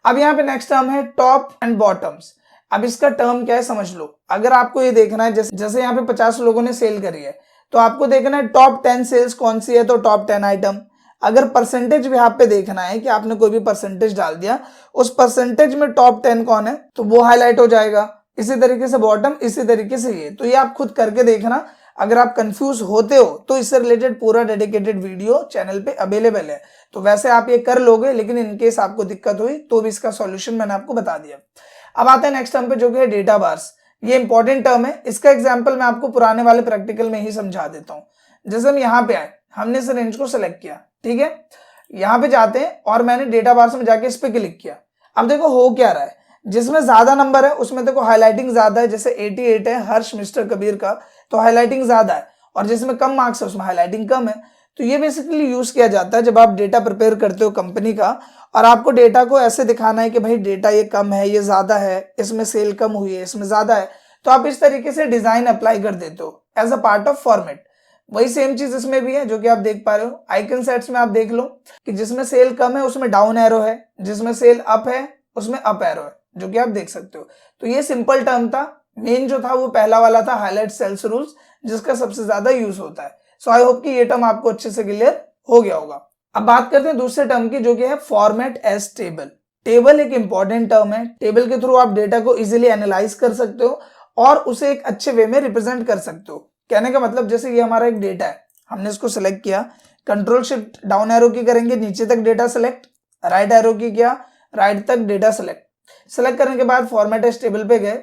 अब यहाँ पे नेक्स्ट टर्म है टॉप एंड बॉटम्स। अब इसका टर्म क्या है समझ लो। अगर आपको ये देखना है, जैसे यहाँ पे 50 लोगों ने सेल करी है, तो आपको देखना है टॉप 10 सेल्स कौन सी है, तो टॉप 10 आइटम। अगर परसेंटेज भी यहाँ पे देखना है कि आपने कोई भी परसेंटेज डाल दिया, उस परसेंटेज में टॉप 10 कौन है तो वो हाईलाइट हो जाएगा। इसी तरीके से बॉटम, इसी तरीके से ये, तो ये आप खुद करके देखना। अगर आप कंफ्यूज होते हो तो इससे रिलेटेड पूरा डेडिकेटेड वीडियो चैनल पे अवेलेबल है, तो वैसे आप ये कर लोगे, लेकिन इनकेस आपको दिक्कत हुई तो भी इसका सॉल्यूशन मैंने आपको बता दिया। अब आते हैं नेक्स्ट टर्म पे जो कि है डेटा बार्स। ये इंपॉर्टेंट टर्म है, इसका एग्जाम्पल मैं आपको पुराने वाले प्रैक्टिकल में ही समझा देता हूँ। जैसे हम यहाँ पे आए, हमने इस रेंज को सिलेक्ट किया, ठीक है, यहाँ पे जाते हैं और मैंने डेटा बार्स में जाके इस पे क्लिक किया। अब देखो हो क्या रहा है, जिसमें ज्यादा नंबर है उसमें देखो हाईलाइटिंग ज्यादा है, जैसे 88 है हर्ष मिस्टर कबीर का, तो हाईलाइटिंग ज्यादा है, और जिसमें कम मार्क्स है उसमें हाईलाइटिंग कम है। तो ये बेसिकली यूज किया जाता है जब आप डेटा प्रिपेयर करते हो कंपनी का, और आपको डेटा को ऐसे दिखाना है कि भाई डेटा ये कम है, ये ज्यादा है, इसमें सेल कम हुई है, इसमें ज्यादा है, तो आप इस तरीके से डिजाइन अप्लाई कर देते हो as a part of format. वही सेम चीज इसमें भी है जो कि आप देख पा रहे हो। आइकन सेट्स में आप देख लो कि जिसमें सेल कम है उसमें डाउन एरो है, जिसमें सेल अप है उसमें अप एरो है, जो कि आप देख सकते हो। तो ये सिंपल टर्म था। मेन जो था वो पहला वाला था हाईलाइट सेल्स रूल्स, जिसका सबसे ज्यादा यूज होता है। सो आई होप कि ये टर्म आपको अच्छे से क्लियर हो गया होगा। अब बात करते हैं दूसरे टर्म की, जो कि है फॉर्मेट एज टेबल। टेबल एक इंपॉर्टेंट टर्म है। टेबल के थ्रू आप डेटा को इजीली एनालाइज कर सकते हो और उसे एक अच्छे वे में रिप्रेजेंट कर सकते हो। कहने का मतलब जैसे ये हमारा एक डेटा है, हमने इसको सिलेक्ट किया, कंट्रोल शिफ्ट डाउन एरो की करेंगे, नीचे तक डेटा सिलेक्ट, राइट एरो की किया, राइट तक डेटा सिलेक्ट करने के बाद फॉर्मेट एज टेबल पे गए,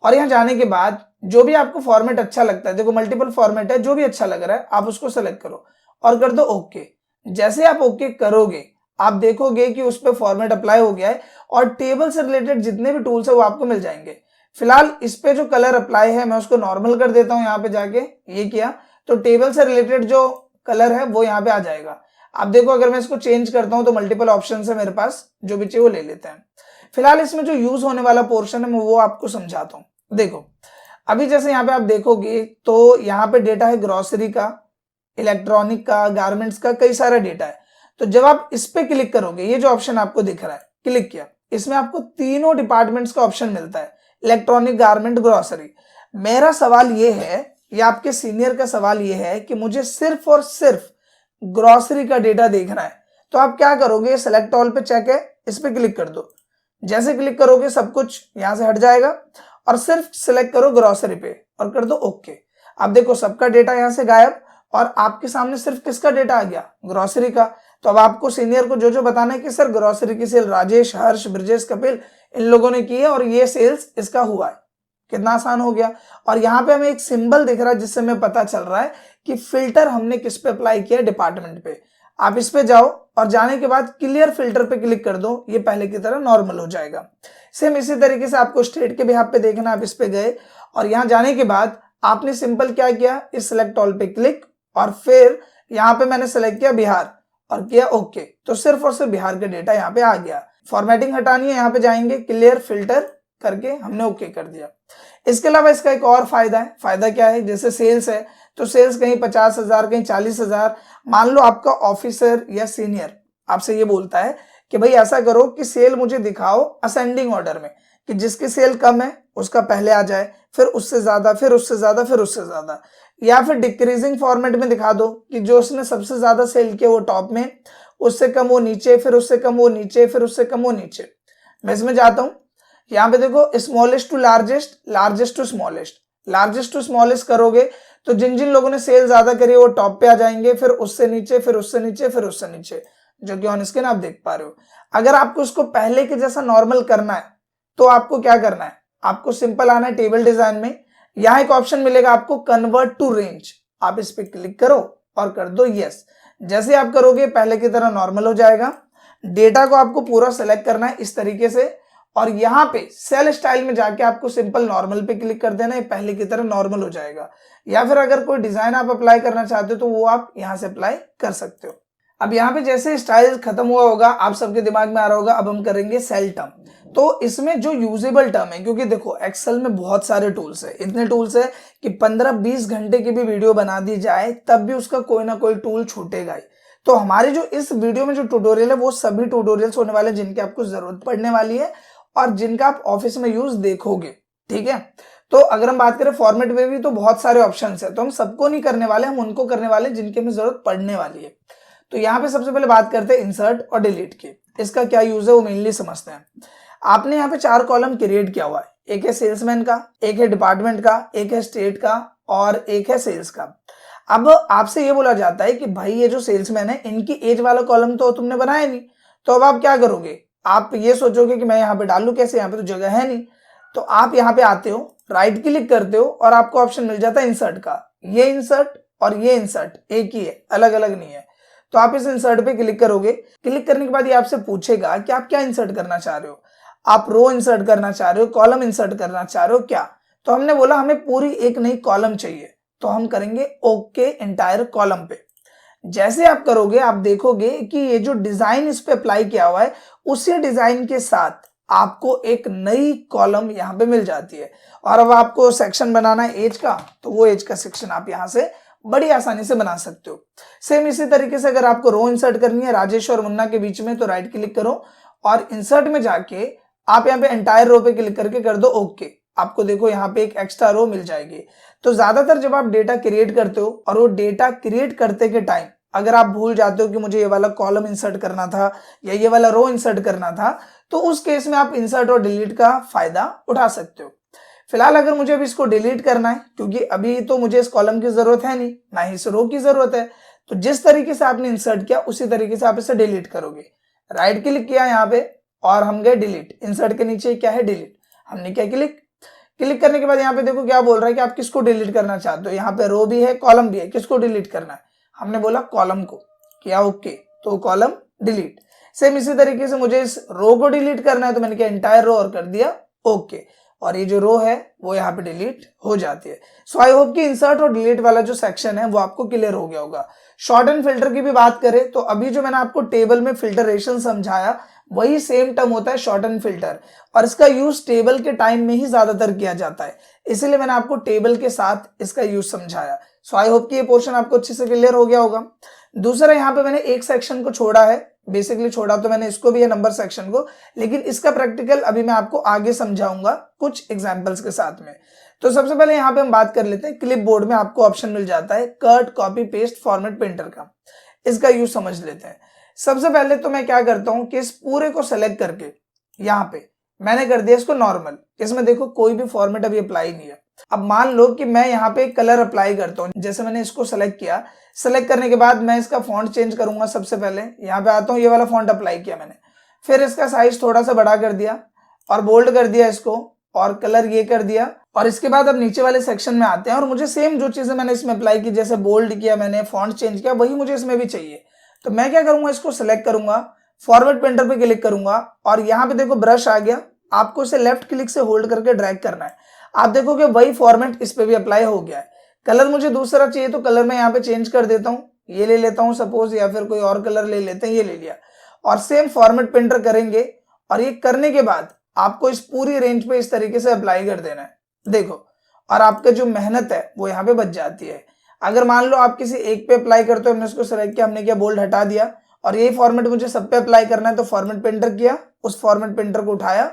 और यहाँ जाने के बाद जो भी आपको फॉर्मेट अच्छा लगता है, देखो मल्टीपल फॉर्मेट है, जो भी अच्छा लग रहा है आप उसको सेलेक्ट करो और कर दो ओके। जैसे आप ओके करोगे आप देखोगे कि उस पर फॉर्मेट अप्लाई हो गया है और टेबल से रिलेटेड जितने भी टूल्स है वो आपको मिल जाएंगे। फिलहाल इस पे जो कलर अप्लाई है मैं उसको नॉर्मल कर देता हूं, यहाँ पे जाके ये किया तो टेबल से रिलेटेड जो कलर है वो यहाँ पे आ जाएगा। आप देखो अगर मैं इसको चेंज करता हूं तो मल्टीपल ऑप्शन है मेरे पास, जो भी चाहिए वो ले लेते हैं। फिलहाल इसमें जो यूज होने वाला पोर्शन है मैं वो आपको समझाता हूँ। देखो अभी जैसे यहाँ पे आप देखोगे तो यहाँ पे डेटा है ग्रोसरी का, इलेक्ट्रॉनिक का, गारमेंट्स का, कई सारा डेटा है। तो जब आप इस पे क्लिक करोगे, ये जो ऑप्शन आपको दिख रहा है, क्लिक किया, इसमें आपको तीनों डिपार्टमेंट्स का ऑप्शन मिलता है, इलेक्ट्रॉनिक, गारमेंट, ग्रोसरी। मेरा सवाल ये है या आपके सीनियर का सवाल ये है कि मुझे सिर्फ और सिर्फ ग्रोसरी का डेटा देखना है। तो आप क्या करोगे, सेलेक्ट ऑल पे चेक है, इस पे क्लिक कर दो। जैसे क्लिक करोगे सब कुछ यहां से हट जाएगा और सिर्फ सिलेक्ट करो ग्रोसरी पे और कर दो ओके। अब देखो सबका डेटा यहां से गायब और आपके सामने सिर्फ किसका डेटा आ गया, ग्रोसरी का। तो अब आपको सीनियर को जो जो बताना है कि सर ग्रोसरी की सेल राजेश, हर्ष, ब्रजेश, कपिल इन लोगों ने की है और ये सेल्स इसका हुआ है। कितना आसान हो गया। और यहाँ पे हमें एक सिंबल दिख रहा है जिससे हमें पता चल रहा है कि फिल्टर हमने किस पे अप्लाई किया, डिपार्टमेंट पे। आप इस पे जाओ और जाने के बाद क्लियर फिल्टर पे क्लिक कर दो, ये पहले की तरह नॉर्मल हो जाएगा। सेम इसी तरीके से आपको स्टेट के बिहाफ पे देखना, आप इस पे गए और यहाँ जाने के बाद आपने सिंपल क्या किया, इस सिलेक्ट ऑल पे क्लिक और फिर यहाँ पे मैंने सेलेक्ट किया बिहार और किया ओके, तो सिर्फ और सिर्फ बिहार का डेटा यहाँ पे आ गया। फॉर्मेटिंग हटानी है, यहाँ पे जाएंगे क्लियर फिल्टर करके हमने ओके कर दिया। इसके अलावा इसका एक और फायदा है, फायदा क्या है, जैसे सेल्स है तो सेल्स कहीं 50,000 कहीं 40,000, मान लो आपका ऑफिसर या सीनियर आपसे ये बोलता है कि भाई ऐसा करो कि सेल मुझे दिखाओ असेंडिंग ऑर्डर में, कि जिसकी सेल कम है उसका पहले आ जाए, फिर उससे ज्यादा, फिर उससे ज्यादा, फिर उससे ज्यादा, या फिर डिक्रीजिंग फॉर्मेट में दिखा दो कि जो उसने सबसे ज्यादा सेल किया वो टॉप में, उससे कम वो नीचे, फिर उससे कम वो नीचे, फिर उससे कम वो नीचे। मैं इसमें जाता हूं, यहाँ पे देखो smallest to largest, largest to smallest, largest to smallest करोगे तो जिन जिन लोगों ने सेल ज्यादा करी वो टॉप पे आ जाएंगे, फिर उससे नीचे, फिर उससे नीचे, फिर उससे नीचे, जो कि ऑन स्क्रीन आप देख पा रहे हो। अगर आपको उसको पहले के जैसा नॉर्मल करना है तो आपको क्या करना है, आपको सिंपल आना है टेबल डिजाइन में, यहाँ एक ऑप्शन मिलेगा आपको कन्वर्ट टू रेंज, आप इस पे क्लिक करो और कर दो यस। जैसे आप करोगे पहले की तरह नॉर्मल हो जाएगा। डेटा को आपको पूरा सेलेक्ट करना है इस तरीके से और यहाँ पे सेल स्टाइल में जाके आपको सिंपल नॉर्मल पे क्लिक कर देना है, पहले की तरह नॉर्मल हो जाएगा। या फिर अगर कोई डिजाइन आप अप्लाई करना चाहते हो तो वो आप यहाँ से अप्लाई कर सकते हो। अब यहाँ पे जैसे स्टाइल खत्म हुआ होगा आप सबके दिमाग में आ रहा होगा, अब हम करेंगे सेल टर्म। तो इसमें जो यूजेबल टर्म है, क्योंकि देखो एक्सेल में बहुत सारे टूल्स है, इतने टूल्स है कि 15-20 घंटे की भी वीडियो बना दी जाए तब भी उसका कोई ना कोई टूल छूटेगा ही। तो हमारे जो इस वीडियो में जो ट्यूटोरियल है वो सभी ट्यूटोरियल्स होने वाले जिनकी आपको जरूरत पड़ने वाली है और जिनका आप ऑफिस में यूज देखोगे, ठीक है। तो अगर हम बात करें फॉर्मेट में भी तो बहुत सारे ऑप्शंस है, तो हम सबको नहीं करने वाले, हम उनको करने वाले जिनकी हमें जरूरत पड़ने वाली है। तो यहाँ पे सबसे पहले बात करते हैं इंसर्ट और डिलीट की। इसका क्या यूज है वो मेनली समझते हैं। आपने यहाँ पे 4 कॉलम क्रिएट किया हुआ है, एक है सेल्समैन का, एक है डिपार्टमेंट का, एक है स्टेट का और एक है सेल्स का। अब आपसे ये बोला जाता है कि भाई ये जो सेल्समैन है इनकी एज वाला कॉलम तो तुमने बनाया नहीं, तो अब आप क्या करोगे, आप ये सोचोगे कि मैं यहाँ पे डालू कैसे, यहाँ पे तो जगह है नहीं। तो आप यहाँ पे आते हो, राइट क्लिक करते हो और आपको ऑप्शन मिल जाता है इंसर्ट का। ये इंसर्ट और ये इंसर्ट एक ही है, अलग अलग नहीं है। तो आप इस इंसर्ट पे क्लिक करोगे, क्लिक करने के बाद ये आपसे पूछेगा कि आप क्या इंसर्ट करना चाह रहे हो, आप रो इंसर्ट करना चाह रहे हो, कॉलम इंसर्ट करना चाह रहे हो क्या। तो हमने बोला हमें पूरी एक नई कॉलम चाहिए, तो हम करेंगे ओके एंटायर कॉलम पे। जैसे आप करोगे आप देखोगे कि ये जो डिजाइन इस पे अप्लाई किया हुआ है उसी डिजाइन के साथ आपको एक नई कॉलम यहाँ पे मिल जाती है। और अब आपको सेक्शन बनाना है एज का, तो वो एज का सेक्शन आप यहाँ से बड़ी आसानी से बना सकते हो। सेम इसी तरीके से अगर आपको रो इंसर्ट करनी है राजेश और मुन्ना के बीच में, तो राइट क्लिक करो और इंसर्ट में जाके आप यहाँ पे एंटायर रो पे क्लिक करके कर दो ओके। आपको देखो यहाँ पे एक एक्स्ट्रा रो मिल जाएगी। तो ज्यादातर जब आप डेटा क्रिएट करते हो और वो डेटा क्रिएट करते के टाइम अगर आप भूल जाते हो कि मुझे ये वाला कॉलम इंसर्ट करना था या ये वाला रो इंसर्ट करना था, तो उस केस में आप इंसर्ट और डिलीट का फायदा उठा सकते हो। फिलहाल अगर मुझे अभी इसको डिलीट करना है, क्योंकि अभी तो मुझे इस कॉलम की जरूरत है नहीं, ना ही इस रो की जरूरत है, तो जिस तरीके से आपने इंसर्ट किया उसी तरीके से आप इसे डिलीट करोगे। राइट क्लिक किया यहाँ पे और हम गए डिलीट, इंसर्ट के नीचे क्या है डिलीट, हमने क्या क्लिक करने के बाद यहाँ पे देखो क्या बोल रहा है कि आप किसको डिलीट करना चाहते हो। यहाँ पे रो भी है कॉलम भी है, किसको डिलीट करना है, हमने बोला कॉलम को, किया ओके, तो कॉलम डिलीट। सेम इसी तरीके से मुझे इस रो को डिलीट करना है, तो मैंने क्या एंटायर रो और कर दिया ओके, और ये जो रो है वो यहाँ पे डिलीट हो जाती है। सो आई होप कि इंसर्ट और डिलीट वाला जो सेक्शन है वो आपको क्लियर हो गया होगा। शॉर्ट एंड फिल्टर की भी बात करें तो अभी जो मैंने आपको टेबल में फिल्टरेशन समझाया वही सेम टर्म होता है शॉर्ट एंड फिल्टर, और इसका यूज टेबल के टाइम में ही ज्यादातर किया जाता है, इसीलिए मैंने आपको टेबल के साथ इसका यूज समझाया। सो आई होप कि ये पोर्शन आपको अच्छे से क्लियर हो गया होगा। दूसरा यहाँ पे मैंने एक सेक्शन को छोड़ा है, बेसिकली छोड़ा तो मैंने इसको भी है नंबर सेक्शन को, लेकिन इसका प्रैक्टिकल अभी मैं आपको आगे समझाऊंगा कुछ एग्जांपल्स के साथ में। तो सबसे पहले यहाँ पे हम बात कर लेते हैं क्लिप बोर्ड में आपको ऑप्शन मिल जाता है cut copy paste format printer का, इसका यूज समझ लेते हैं। सबसे पहले तो मैं क्या करता हूं कि इस पूरे को सेलेक्ट करके यहाँ पे मैंने कर दिया इसको नॉर्मल, इसमें देखो कोई भी फॉर्मेट अभी अप्लाई नहीं है। अब मान लो कि मैं यहाँ पे कलर अप्लाई करता हूँ, जैसे मैंने इसको सेलेक्ट किया, सेलेक्ट करने के बाद मैं इसका फॉन्ट चेंज करूंगा। सबसे पहले यहाँ पे आता हूँ, ये वाला फॉन्ट अप्लाई किया मैंने, फिर इसका साइज थोड़ा सा बड़ा कर दिया और बोल्ड कर दिया इसको, और कलर ये कर दिया। और इसके बाद अब नीचे वाले सेक्शन में आते हैं और मुझे सेम जो चीजें मैंने इसमें अप्लाई की, जैसे बोल्ड किया मैंने, फॉन्ट चेंज किया, वही मुझे इसमें भी चाहिए। तो मैं क्या करूंगा, इसको सिलेक्ट करूंगा, फॉरवर्ड पेंटर पे क्लिक करूंगा और यहाँ पे देखो ब्रश आ गया, आपको इसे लेफ्ट क्लिक से होल्ड करके ड्रैग करना है। आप देखोगे वही फॉर्मेट इस पे भी अप्लाई हो गया है। कलर मुझे दूसरा चाहिए तो कलर मैं यहाँ पे चेंज कर देता हूँ, ये ले लेता हूँ सपोज, या फिर कोई और कलर ले लेते हैं, ये ले लिया और सेम फॉर्मेट पेंटर करेंगे। और ये करने के बाद आपको इस पूरी रेंज पे इस तरीके से अप्लाई कर देना है, देखो, और आपका जो मेहनत है वो यहाँ पे बच जाती है। अगर मान लो आप किसी एक पे अप्लाई करते हो, हमने इसको सेलेक्ट किया, हमने क्या बोल्ड हटा दिया और यही फॉर्मेट मुझे सब पे अप्लाई करना है, तो फॉर्मेट पेंटर किया, उस फॉर्मेट पेंटर को उठाया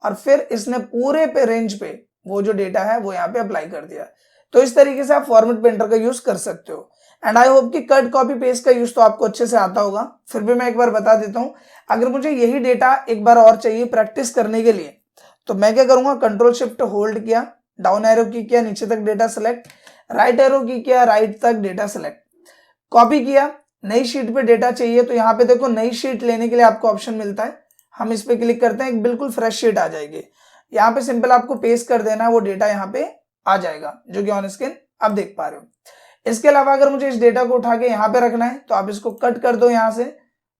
और फिर इसने पूरे पे रेंज पे वो जो डेटा है वो यहाँ पे अप्लाई कर दिया। तो इस तरीके से आप फॉर्मेट पेंटर का यूज कर सकते हो। एंड आई होप कि कट कॉपी पेस्ट का यूज तो आपको अच्छे से आता होगा, फिर भी मैं एक बार बता देता हूँ। अगर मुझे यही डेटा एक बार और चाहिए प्रैक्टिस करने के लिए, तो मैं क्या करूंगा, कंट्रोल शिफ्ट होल्ड किया, डाउन एरो की किया, नीचे तक डेटा सेलेक्ट, राइट एरो की किया, राइट तक डेटा सेलेक्ट, कॉपी किया, नई शीट पे डेटा चाहिए तो यहाँ पे देखो नई शीट लेने के लिए आपको ऑप्शन मिलता है, हम इस पे क्लिक करते हैं, एक बिल्कुल फ्रेश शीट आ जाएगी। यहाँ पे सिंपल आपको पेस्ट कर देना है, वो डेटा यहाँ पे आ जाएगा जो कि ऑन स्क्रीन आप देख पा रहे हो। इसके अलावा अगर मुझे इस डेटा को उठा के यहाँ पे रखना है तो आप इसको कट कर दो, यहाँ से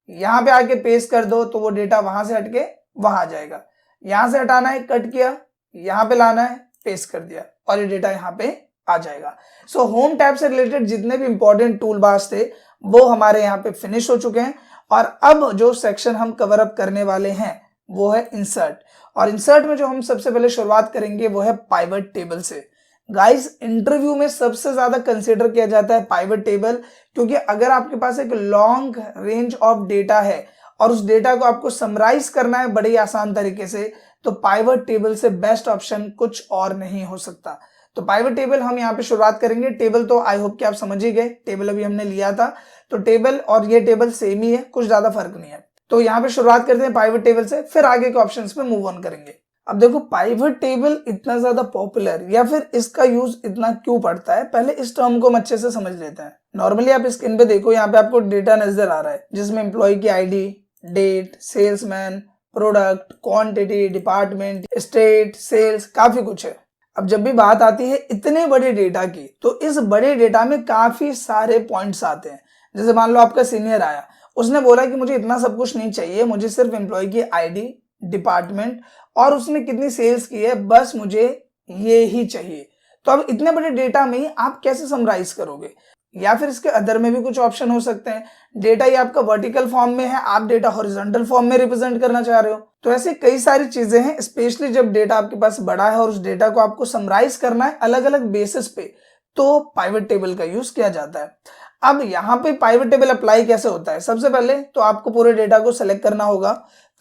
यहाँ पे आके पेस्ट कर दो तो वो डेटा वहां से हटके वहां आ जाएगा। यहाँ से हटाना है, कट किया, यहाँ पे लाना है, पेस्ट कर दिया और ये डेटा यहाँ पे आ जाएगा। सो होम टैब से रिलेटेड जितने भी इंपॉर्टेंट टूल बार्स थे वो हमारे यहाँ पे फिनिश हो चुके हैं। और अब जो सेक्शन हम कवर अप करने वाले हैं वो है इंसर्ट। और इंसर्ट में जो हम सबसे पहले शुरुआत करेंगे वो है पाइवट टेबल से। गाइस, इंटरव्यू में सबसे ज्यादा कंसीडर किया जाता है पाइवट टेबल, क्योंकि अगर आपके पास एक लॉन्ग रेंज ऑफ डेटा है और उस डेटा को आपको समराइज करना है बड़े आसान तरीके से, तो पाइवट टेबल से बेस्ट ऑप्शन कुछ और नहीं हो सकता। तो पाइवट टेबल हम यहाँ पे शुरुआत करेंगे। टेबल तो आई होप कि आप समझ ही गए, टेबल अभी हमने लिया था, तो टेबल और ये टेबल सेम ही है, कुछ ज्यादा फर्क नहीं है। तो यहाँ पे शुरुआत करते हैं पाइवट टेबल से, फिर आगे के ऑप्शंस पे मूव ऑन करेंगे। अब देखो, पाइवट टेबल इतना ज्यादा पॉपुलर या फिर इसका यूज इतना क्यों पड़ता है, पहले इस टर्म को हम अच्छे से समझ लेते हैं। नॉर्मली आप स्क्रीन पे देखो, यहाँ पे आपको डेटा नजर आ रहा है जिसमें एम्प्लॉय की ID, date, salesman, product, quantity, department, state, sales, काफी कुछ है। अब जब भी बात आती है इतने बड़े डेटा की, तो इस बड़े डेटा में काफी सारे पॉइंट्स आते हैं। जैसे मान लो आपका सीनियर आया, उसने बोला कि मुझे इतना सब कुछ नहीं चाहिए, मुझे सिर्फ एम्प्लॉय की आईडी, डिपार्टमेंट और उसने कितनी सेल्स की है, बस मुझे ये ही चाहिए। तो अब इतने बड़े डेटा में आप कैसे समराइज करोगे? या फिर इसके अदर में भी कुछ ऑप्शन हो सकते हैं। डेटा ये आपका वर्टिकल फॉर्म में है, आप डेटा हॉरिजॉन्टल फॉर्म में रिप्रेजेंट करना चाह रहे हो, तो ऐसे कई सारी चीजें हैं। स्पेशली जब डेटा आपके पास बड़ा है और उस डेटा को आपको समराइज करना है अलग अलग बेसिस पे, तो पाइवट टेबल का यूज किया जाता है। अब यहाँ पे पाइवट टेबल अप्लाई कैसे होता है? सबसे पहले तो आपको पूरे डेटा को सेलेक्ट करना होगा,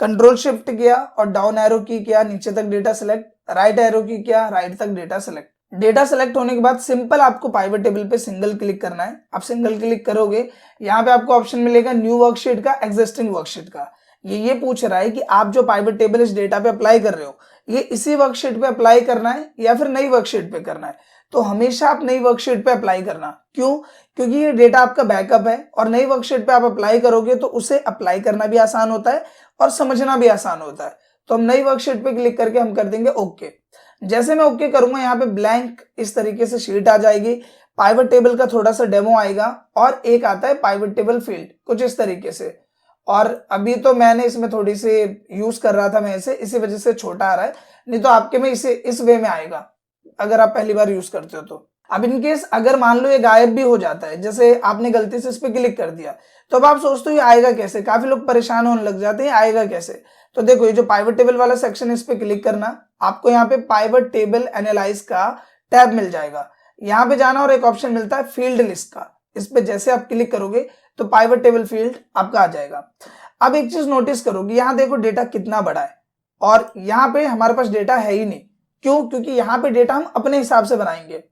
कंट्रोल शिफ्ट किया और डाउन एरो की किया, नीचे तक डेटा सेलेक्ट, राइट एरो की किया, राइट तक डेटा सेलेक्ट। डेटा सेलेक्ट होने के बाद सिंपल आपको पाइवट टेबल पे सिंगल क्लिक करना है। आप सिंगल क्लिक करोगे, यहाँ पे आपको ऑप्शन मिलेगा न्यू वर्कशीट का, एग्जिस्टिंग वर्कशीट का। ये पूछ रहा है कि आप जो पाइवट टेबल इस डेटा पे अप्लाई कर रहे हो, ये इसी वर्कशीट पे अप्लाई करना है या फिर नई वर्कशीट पे करना है। तो हमेशा आप नई वर्कशीट पे अप्लाई करना। क्यों? क्योंकि ये डेटा आपका बैकअप है और नई वर्कशीट पे आप अप्लाई करोगे तो उसे अप्लाई करना भी आसान होता है और समझना भी आसान होता है। तो हम नई वर्कशीट पे क्लिक करके हम कर देंगे ओके। जैसे मैं ओके करूंगा, यहाँ पे ब्लैंक इस तरीके से शीट आ जाएगी। पाइवट टेबल का थोड़ा सा डेमो आएगा और एक आता है पाइवट टेबल फील्ड, कुछ इस तरीके से। और अभी तो मैंने इसमें थोड़ी सी यूज कर रहा था मैं इसे, इसी वजह से छोटा आ रहा है, नहीं तो आपके में इसे इस वे में आएगा अगर आप पहली बार यूज करते हो तो। अब इनकेस अगर मान लो ये गायब भी हो जाता है, जैसे आपने गलती से इस पे क्लिक कर दिया, तो अब आप सोचते हो ये आएगा कैसे? काफी लोग परेशान होने लग जाते हैं, आएगा कैसे? तो देखो, ये जो पाइवट टेबल वाला सेक्शन, इस पे क्लिक करना, आपको यहाँ पे पाइवट टेबल एनालाइज का टैब मिल जाएगा। यहाँ पे जाना और एक ऑप्शन मिलता है फील्ड लिस्ट का, इस पे जैसे आप क्लिक करोगे तो पाइवट टेबल फील्ड आपका आ जाएगा। अब एक चीज नोटिस करोगे, यहाँ देखो डेटा कितना बड़ा है और यहाँ पे हमारे पास डेटा है ही नहीं। क्यों? क्योंकि यहाँ पे डेटा हम अपने हिसाब से बनाएंगे।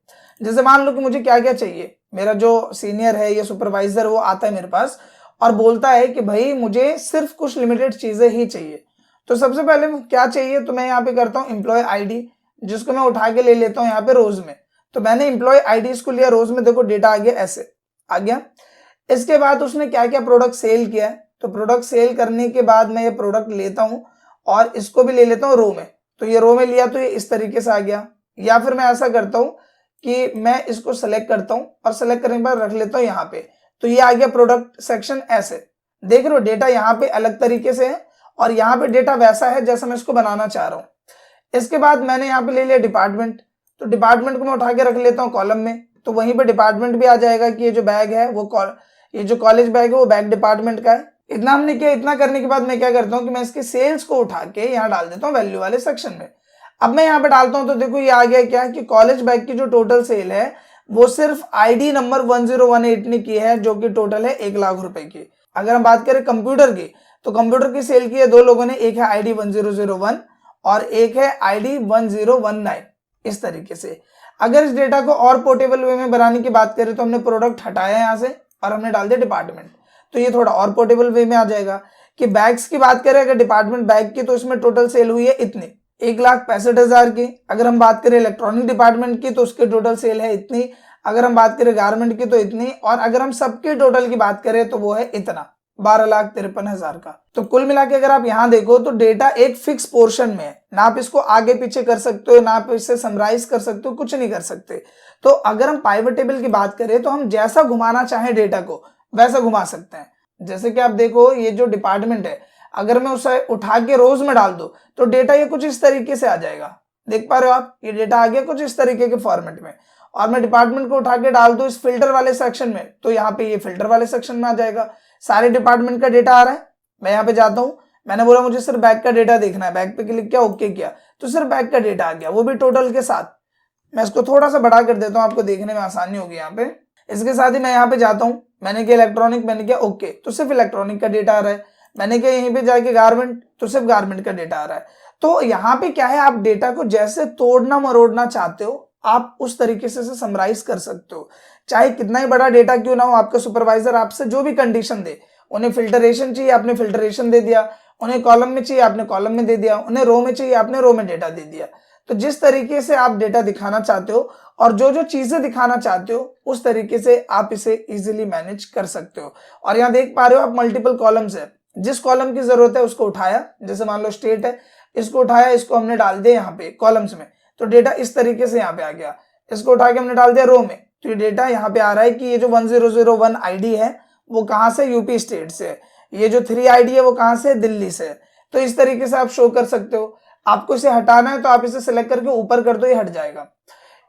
जैसे मान लो कि मुझे क्या क्या चाहिए, मेरा जो सीनियर है या सुपरवाइजर वो आता है मेरे पास और बोलता है कि भाई मुझे सिर्फ कुछ लिमिटेड चीजें ही चाहिए। तो सबसे पहले क्या चाहिए, तो मैं यहाँ पे करता हूँ एम्प्लॉय आईडी, जिसको मैं उठा के ले लेता हूँ यहाँ पे रोज में। तो मैंने एम्प्लॉय आईडी इसको लिया, रोज में देखो डेटा आ गया, ऐसे आ गया। इसके बाद उसने क्या क्या प्रोडक्ट सेल किया है, तो प्रोडक्ट सेल करने के बाद मैं ये प्रोडक्ट लेता हूँ और इसको भी ले लेता हूँ रो में। तो ये रो में लिया तो ये इस तरीके से आ गया। या फिर मैं ऐसा करता हूँ कि मैं इसको सेलेक्ट करता हूँ और सेलेक्ट करने के बाद रख लेता हूँ यहाँ पे। तो ये आ गया प्रोडक्ट सेक्शन ऐसे। देख रहे हो डेटा यहाँ पे अलग तरीके से है और यहाँ पे डेटा वैसा है जैसा मैं इसको बनाना चाह रहा हूँ। इसके बाद मैंने यहाँ पे ले लिया डिपार्टमेंट, तो डिपार्टमेंट को मैं उठा के रख लेता हूँ कॉलम में, तो वहीं पे डिपार्टमेंट भी आ जाएगा कि ये जो बैग है वो ये जो कॉलेज बैग है वो बैग डिपार्टमेंट का है। इतना हमने किया। इतना करने के बाद मैं क्या करता हूँ कि मैं इसके सेल्स को उठा के यहाँ डाल देता हूँ वैल्यू वाले सेक्शन में। अब मैं यहाँ पे डालता हूँ तो देखो ये आ गया क्या कि कॉलेज बैग की जो टोटल सेल है वो सिर्फ आईडी नंबर 1018 ने की है, जो कि टोटल है 1 लाख रुपए की। अगर हम बात करें कंप्यूटर की, तो कंप्यूटर की सेल की है 2 लोगों ने, एक है आईडी 1001 और एक है आईडी 1019। इस तरीके से अगर इस डेटा को और पोर्टेबल वे में बनाने की बात करें तो हमने प्रोडक्ट हटाया यहाँ से और हमने डाल दिया डिपार्टमेंट, तो ये थोड़ा और पोर्टेबल वे में आ जाएगा। कि बैग्स की बात करें अगर डिपार्टमेंट बैग की, तो इसमें टोटल सेल हुई है इतनी 1,65,000 की। अगर हम बात करें इलेक्ट्रॉनिक डिपार्टमेंट की तो उसकी टोटल सेल है इतनी। अगर हम बात करें गारमेंट की तो इतनी। और अगर हम सबके टोटल की बात करें तो वो है इतना 12,53,000 का। तो कुल मिला के अगर आप यहाँ देखो तो डेटा एक फिक्स पोर्शन में है, ना आप इसको आगे पीछे कर सकते हो, ना आप इसे समराइज कर सकते हो, कुछ नहीं कर सकते। तो अगर हम पाइवट टेबल की बात करें तो हम जैसा घुमाना चाहें डेटा को वैसा घुमा सकते हैं। जैसे कि आप देखो ये जो डिपार्टमेंट है, अगर मैं उसे उठा के रोज में डाल दूं तो डेटा ये कुछ इस तरीके से आ जाएगा। देख पा रहे हो आप, ये डेटा आ गया कुछ इस तरीके के फॉर्मेट में। और मैं डिपार्टमेंट को उठा के डाल दूं इस फिल्टर वाले सेक्शन में, तो यहाँ पे ये फिल्टर वाले सेक्शन में आ जाएगा। सारे डिपार्टमेंट का डेटा आ रहा है। मैं यहाँ पे जाता हूँ, मैंने बोला मुझे सिर्फ बैग का डेटा देखना है, बैग पे क्लिक किया, ओके किया, तो सिर्फ बैग का डेटा आ गया, वो भी टोटल के साथ। मैं इसको थोड़ा सा बड़ा कर देता हूँ, आपको देखने में आसानी होगी यहाँ पे। इसके साथ ही मैं यहाँ पे जाता हूँ, मैंने किया इलेक्ट्रॉनिक, मैंने किया ओके, तो सिर्फ इलेक्ट्रॉनिक का डेटा आ रहा है। मैंने किया यहीं पे जाके गारमेंट, तो सिर्फ गारमेंट का डेटा आ रहा है। तो यहाँ पे क्या है, आप डेटा को जैसे तोड़ना मरोड़ना चाहते हो आप उस तरीके से समराइज कर सकते हो। चाहे कितना ही बड़ा डेटा क्यों ना हो, आपका सुपरवाइजर आपसे जो भी कंडीशन दे, उन्हें फिल्टरेशन चाहिए आपने फिल्टरेशन दे दिया, उन्हें कॉलम में चाहिए आपने कॉलम में दे दिया, उन्हें रो में चाहिए आपने रो में डेटा दे दिया। तो जिस तरीके से आप डेटा दिखाना चाहते हो और जो जो चीजें दिखाना चाहते हो उस तरीके से आप इसे इजीली मैनेज कर सकते हो। और यहाँ देख पा रहे हो आप मल्टीपल कॉलम्स है, जिस कॉलम की जरूरत है उसको उठाया, जैसे मान लो स्टेट है, इसको उठाया, इसको हमने डाल दिया यहाँ पे कॉलम्स में, तो डेटा इस तरीके से यहाँ पे आ गया। इसको उठा के हमने डाल दिया रो में, तो ये डेटा यहाँ पे आ रहा है कि ये जो 1001 आईडी है वो कहाँ से, यूपी स्टेट से है। ये जो 3 आईडी है वो कहाँ से, दिल्ली से है। तो इस तरीके से आप शो कर सकते हो। आपको इसे हटाना है तो आप इसे सिलेक्ट करके ऊपर कर दो, ये हट जाएगा।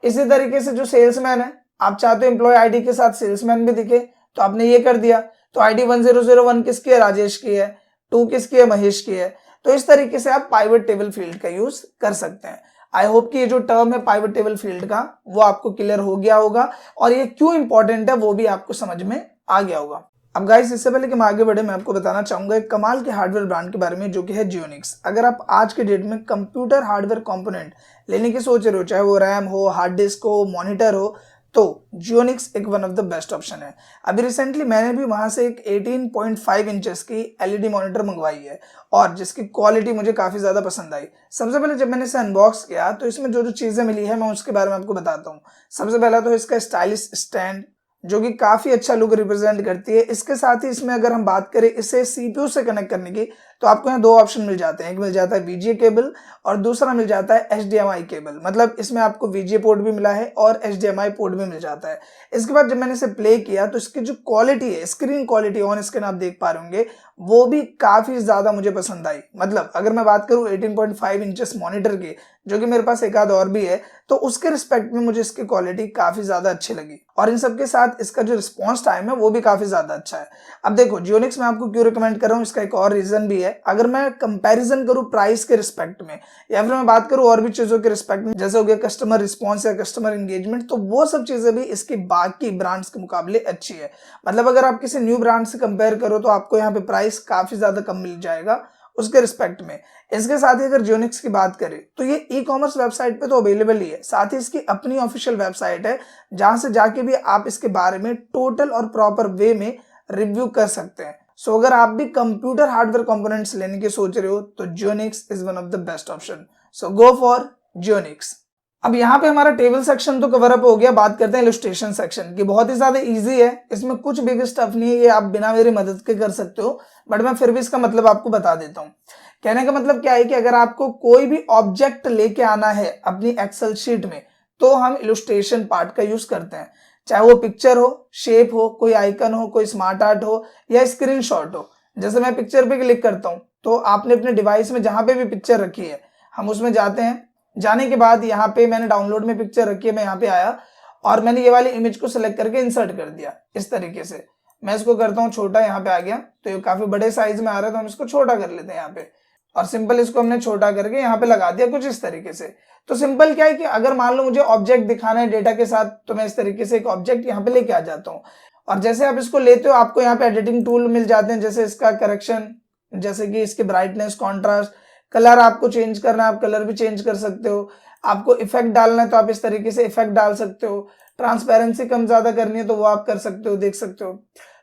इसी तरीके से जो सेल्समैन है, आप चाहते हो एम्प्लॉय आईडी के साथ सेल्समैन भी दिखे, तो आपने ये कर दिया। तो आईडी 1001 किसकी है, राजेश की है, 2 किसकी है, महेश की है। तो इस तरीके से आप पाइवट टेबल फील्ड का यूज कर सकते हैं। आई होप कि ये जो टर्म है पाइवट टेबल फील्ड का वो आपको क्लियर हो गया होगा और ये क्यों इंपॉर्टेंट है वो भी आपको समझ में आ गया होगा। अब गाइस इससे पहले कि हम आगे बढ़े, मैं आपको बताना चाहूंगा एक कमाल के हार्डवेयर ब्रांड के बारे में जो कि है जियोनिक्स। अगर आप आज के डेट में कंप्यूटर हार्डवेयर कंपोनेंट लेने की सोच रहे हो, चाहे वो रैम हो, हार्ड डिस्क हो, मॉनिटर हो, तो जियोनिक्स एक one of the best option है। अभी रिसेंटली मैंने भी वहां से एक 18.5 इंचेस की एलईडी मॉनिटर मंगवाई है और जिसकी क्वालिटी मुझे काफी ज्यादा पसंद आई। सबसे पहले जब मैंने इसे अनबॉक्स किया तो इसमें जो जो चीजें मिली है मैं उसके बारे में आपको बताता हूँ। सबसे पहला तो इसका स्टाइलिश स्टैंड जो कि काफी अच्छा लुक रिप्रेजेंट करती है। इसके साथ ही इसमें अगर हम बात करें इसे सीपीयू से कनेक्ट करने की, तो आपको यहाँ 2 ऑप्शन मिल जाते हैं। एक मिल जाता है VGA केबल और दूसरा मिल जाता है HDMI केबल। मतलब इसमें आपको VGA पोर्ट भी मिला है और HDMI पोर्ट भी मिल जाता है। इसके बाद जब मैंने इसे प्ले किया तो इसकी जो क्वालिटी है, स्क्रीन क्वालिटी ऑन स्क्रीन आप देख पा रहे होंगे, वो भी काफी ज्यादा मुझे पसंद आई। मतलब अगर मैं बात करूँ 18.5 इंचेस मॉनिटर की, जो कि मेरे पास एक आध और भी है, तो उसके रिस्पेक्ट में मुझे इसकी क्वालिटी काफी ज्यादा अच्छी लगी। और इन सबके साथ इसका जो रिस्पॉन्स टाइम है वो भी काफी ज्यादा अच्छा है। अब देखो जियोनिक्स मैं आपको क्यों रिकमेंड कर रहा हूँ, इसका एक और रीजन भी है। अगर मैं कंपैरिजन करूँ प्राइस के रिस्पेक्ट में या फिर मैं बात करूँ और भी चीजों के रिस्पेक्ट में, जैसे हो गया कस्टमर रिस्पॉन्स या कस्टमर एंगेजमेंट, तो वो सब चीजें भी इसकी बाकी ब्रांड्स के मुकाबले अच्छी है। मतलब अगर आप किसी न्यू ब्रांड से कंपेयर करो तो आपको यहाँ पे प्राइस काफी ज्यादा कम मिल जाएगा उसके रिस्पेक्ट में। इसके साथ ही अगर जियोनिक्स की बात करें तो ये ई-कॉमर्स वेबसाइट पे तो अवेलेबल ही है, साथ ही इसकी अपनी ऑफिशियल वेबसाइट है जहां से जाके भी आप इसके बारे में टोटल और प्रॉपर वे में रिव्यू कर सकते हैं। सो अगर आप भी कंप्यूटर हार्डवेयर कंपोनेंट्स लेने की सोच रहे हो तो Geonix is one of the best option. So go for Geonix. अब यहाँ पे हमारा टेबल सेक्शन तो कवर अप हो गया, बात करते हैं इलस्ट्रेशन सेक्शन की। बहुत ही ज्यादा इजी है, इसमें कुछ बिग स्टफ नहीं है, ये आप बिना मेरी मदद के कर सकते हो, बट मैं फिर भी इसका मतलब आपको बता देता हूँ। कहने का मतलब क्या है कि अगर आपको कोई भी ऑब्जेक्ट लेके आना है अपनी एक्सेल शीट में तो हम इलस्ट्रेशन पार्ट का यूज करते हैं। चाहे वो पिक्चर हो, शेप हो, कोई आइकन हो, कोई स्मार्ट आर्ट हो या स्क्रीनशॉट हो। जैसे मैं पिक्चर पे क्लिक करता हूँ तो आपने अपने डिवाइस में जहां पे भी पिक्चर रखी है हम उसमें जाते हैं। जाने के बाद यहाँ पे मैंने डाउनलोड में पिक्चर रखी है, मैं यहाँ पे आया और मैंने ये वाली इमेज को सिलेक्ट करके इंसर्ट कर दिया। इस तरीके से मैं इसको करता हूँ छोटा, यहाँ पे आ गया तो ये काफी बड़े साइज में आ रहा है तो हम इसको छोटा कर लेते हैं यहाँ पे, और सिंपल इसको हमने छोटा करके यहाँ पे लगा दिया कुछ इस तरीके से। तो सिंपल क्या है कि अगर मान लो मुझे ऑब्जेक्ट दिखाना है डेटा के साथ तो मैं इस तरीके से एक ऑब्जेक्ट यहाँ पे लेके आ जाता हूँ। और जैसे आप इसको लेते हो आपको यहाँ पे एडिटिंग टूल मिल जाते हैं, जैसे इसका करेक्शन, जैसे कि इसकी ब्राइटनेस, कॉन्ट्रास्ट, कलर आपको चेंज करना है आप कलर भी चेंज कर सकते हो, आपको इफेक्ट डालना है तो आप इस तरीके से इफेक्ट डाल सकते हो, ट्रांसपेरेंसी कम ज्यादा करनी है तो वो आप कर सकते हो, देख सकते हो।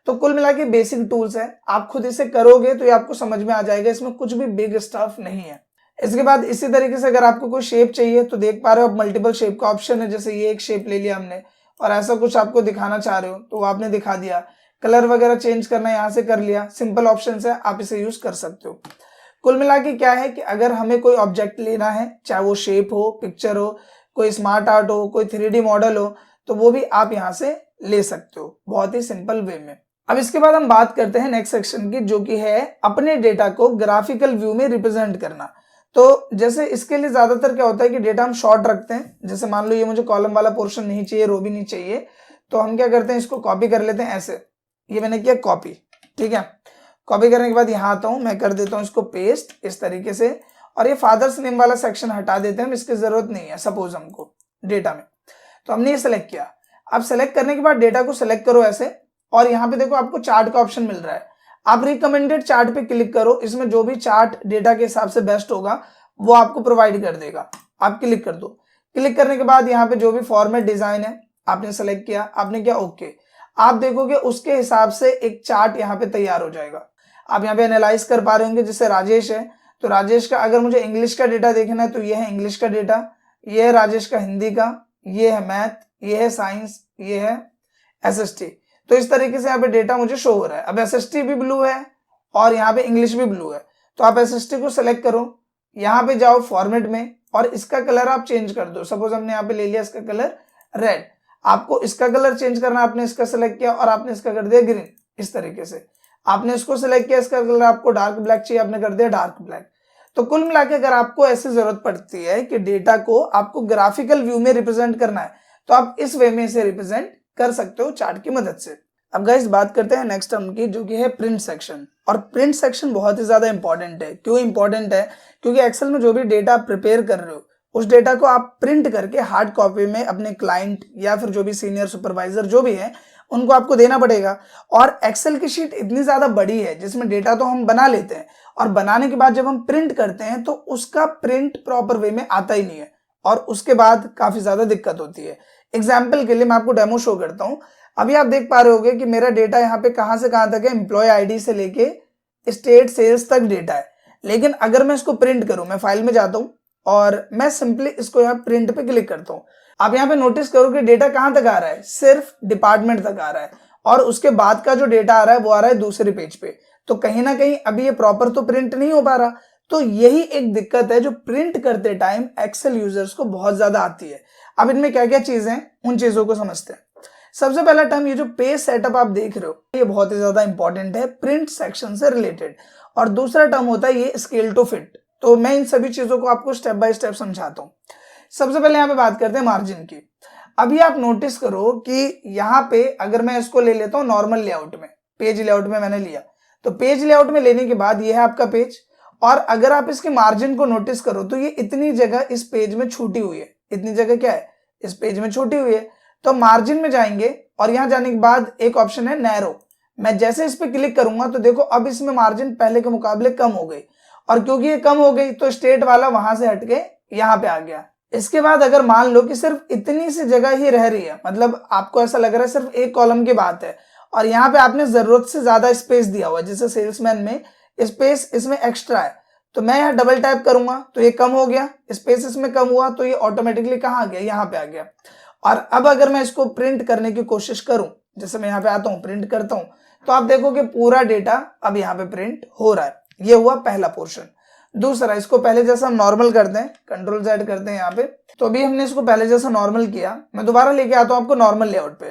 तो कुल मिला के बेसिक टूल्स है, आप खुद इसे करोगे तो ये आपको समझ में आ जाएगा, इसमें कुछ भी बिग स्टफ नहीं है। इसके बाद इसी तरीके से अगर आपको कोई शेप चाहिए तो देख पा रहे हो आप मल्टीपल शेप का ऑप्शन है, जैसे ये एक शेप ले लिया हमने और ऐसा कुछ आपको दिखाना चाह रहे हो तो वो आपने दिखा दिया। कलर वगैरह चेंज करना है यहाँ से कर लिया, सिंपल ऑप्शन है, आप इसे यूज कर सकते हो। कुल मिला के क्या है कि अगर हमें कोई ऑब्जेक्ट लेना है, चाहे वो शेप हो, पिक्चर हो, कोई स्मार्ट आर्ट हो, कोई 3D मॉडल हो, तो वो भी आप यहाँ से ले सकते हो बहुत ही सिंपल वे में। अब इसके बाद हम बात करते हैं नेक्स्ट सेक्शन की, जो कि है अपने डेटा को ग्राफिकल व्यू में रिप्रेजेंट करना। तो जैसे इसके लिए ज्यादातर क्या होता है कि डेटा हम शॉर्ट रखते हैं, जैसे मान लो ये मुझे कॉलम वाला पोर्शन नहीं चाहिए, रो भी नहीं चाहिए, तो हम क्या करते हैं इसको कॉपी कर लेते हैं ऐसे, ये मैंने किया कॉपी, ठीक है। कॉपी करने के बाद यहाँ आता हूँ, मैं कर देता हूँ इसको पेस्ट इस तरीके से, और ये फादर्स नेम वाला सेक्शन हटा देते हैं, हम इसकी जरूरत नहीं है सपोज हमको डेटा में। तो हमने ये सेलेक्ट किया। अब सेलेक्ट करने के बाद डेटा को सेलेक्ट करो ऐसे, और यहाँ पे देखो आपको चार्ट का ऑप्शन मिल रहा है, आप रिकमेंडेड चार्ट पे क्लिक करो, इसमें जो भी चार्ट डेटा के हिसाब से बेस्ट होगा वो आपको प्रोवाइड कर देगा, आप क्लिक कर दो। क्लिक करने के बाद यहाँ पे जो भी फॉर्मेट डिजाइन है आपने सेलेक्ट किया, आपने क्या ओके, आप देखोगे उसके हिसाब से एक चार्ट यहाँ पे तैयार हो जाएगा। आप यहाँ पे एनालाइज कर पा रहे होंगे, जैसे राजेश है तो राजेश का अगर मुझे इंग्लिश का डेटा देखना है तो ये है इंग्लिश का डेटा, ये है राजेश का हिंदी का, ये है मैथ, ये है साइंस, ये है SST। तो इस तरीके से यहाँ पे डेटा मुझे शो हो रहा है। अब SST भी ब्लू है और यहाँ पे इंग्लिश भी ब्लू है, तो आप SST को सिलेक्ट करो, यहाँ पे जाओ फॉर्मेट में और इसका कलर आप चेंज कर दो। सपोज हमने यहाँ पे ले लिया इसका कलर रेड, आपको इसका कलर चेंज करना, आपने इसका सिलेक्ट किया और आपने इसका कर दिया ग्रीन। इस तरीके से आपने इसको सिलेक्ट किया, इसका कलर आपको डार्क ब्लैक चाहिए, आपने कर दिया डार्क ब्लैक। तो कुल मिला के अगर आपको ऐसी जरूरत पड़ती है कि डेटा को आपको ग्राफिकल व्यू में रिप्रेजेंट करना है तो आप इस वे में इसे रिप्रेजेंट कर सकते हो चार्ट की मदद से। अब गाइस बात करते हैं नेक्स्ट टर्म की, जो कि है प्रिंट सेक्शन। और प्रिंट सेक्शन बहुत ही ज्यादा इंपॉर्टेंट है। क्यों इंपॉर्टेंट है? क्योंकि एक्सेल में जो भी डेटा आप प्रिपेयर कर रहे हो उस डेटा को आप प्रिंट करके हार्ड कॉपी में अपने क्लाइंट या फिर जो भी सीनियर सुपरवाइजर जो भी है उनको आपको देना पड़ेगा। और एक्सेल की शीट इतनी ज्यादा बड़ी है जिसमें डेटा तो हम बना लेते हैं और बनाने के बाद जब हम प्रिंट करते हैं तो उसका प्रिंट प्रॉपर वे में आता ही नहीं है और उसके बाद काफी ज्यादा दिक्कत होती है। एग्जाम्पल के लिए मैं आपको डेमो शो करता हूँ। अभी आप देख पा रहे होंगे कि मेरा डेटा यहाँ पे कहां से कहां तक है, एम्प्लॉय आईडी से लेके स्टेट सेल्स तक डेटा है। लेकिन अगर मैं इसको प्रिंट करूं, मैं फाइल में जाता हूं और मैं सिंपली इसको यहाँ प्रिंट पे क्लिक करता हूं, आप यहाँ पे नोटिस करो कि डेटा कहां तक आ रहा है, सिर्फ डिपार्टमेंट तक आ रहा है और उसके बाद का जो डेटा आ रहा है वो आ रहा है दूसरे पेज पे। तो कहीं ना कहीं अभी ये प्रॉपर तो प्रिंट नहीं हो पा रहा। तो यही एक दिक्कत है जो प्रिंट करते टाइम एक्सेल यूजर्स को बहुत ज्यादा आती है। अब इनमें क्या क्या चीजें हैं उन चीजों को समझते हैं। सबसे पहला टर्म ये जो पेज सेटअप आप देख रहे हो ये बहुत ही ज्यादा इंपॉर्टेंट है प्रिंट सेक्शन से रिलेटेड। और दूसरा टर्म होता है ये स्केल टू फिट। तो मैं इन सभी चीजों को आपको स्टेप बाय स्टेप समझाता हूँ। सबसे पहले यहाँ पे बात करते हैं मार्जिन की। अभी आप नोटिस करो कि यहाँ पे अगर मैं इसको ले लेता हूँ नॉर्मल लेआउट में, पेज लेआउट में मैंने लिया, तो पेज लेआउट में लेने के बाद ये है आपका पेज। और अगर आप इसके मार्जिन को नोटिस करो तो ये इतनी जगह इस पेज में छूटी हुई है, इतनी जगह क्या है इस पेज में छूटी हुई है। तो मार्जिन में जाएंगे और यहाँ जाने के बाद एक ऑप्शन है नैरो। मैं जैसे इस पे क्लिक करूंगा तो देखो अब इसमें मार्जिन पहले के मुकाबले कम हो गई और क्योंकि ये कम हो गई तो स्टेट वाला वहां से हट के यहाँ पे आ गया। इसके बाद अगर मान लो कि सिर्फ इतनी सी जगह ही रह रही है, मतलब आपको ऐसा लग रहा है सिर्फ एक कॉलम की बात है और यहाँ पे आपने जरूरत से ज्यादा स्पेस दिया हुआ है, जैसे सेल्समैन में स्पेस इसमें एक्स्ट्रा है, तो मैं यहाँ डबल टैप करूंगा तो ये कम हो गया, स्पेस इसमें कम हुआ तो ये ऑटोमेटिकली कहाँ आ गया, यहाँ पे आ गया। और अब अगर मैं इसको प्रिंट करने की कोशिश करूं, जैसे मैं यहाँ पे आता हूँ प्रिंट करता हूं, तो आप देखोगे पूरा डेटा अब यहाँ पे प्रिंट हो रहा है। ये हुआ पहला पोर्शन। दूसरा, इसको पहले जैसा हम नॉर्मल करते हैं, कंट्रोल Z करते हैं यहाँ पे। तो अभी हमने इसको पहले जैसा नॉर्मल किया, मैं दोबारा लेके आता हूँ आपको नॉर्मल लेआउट पे।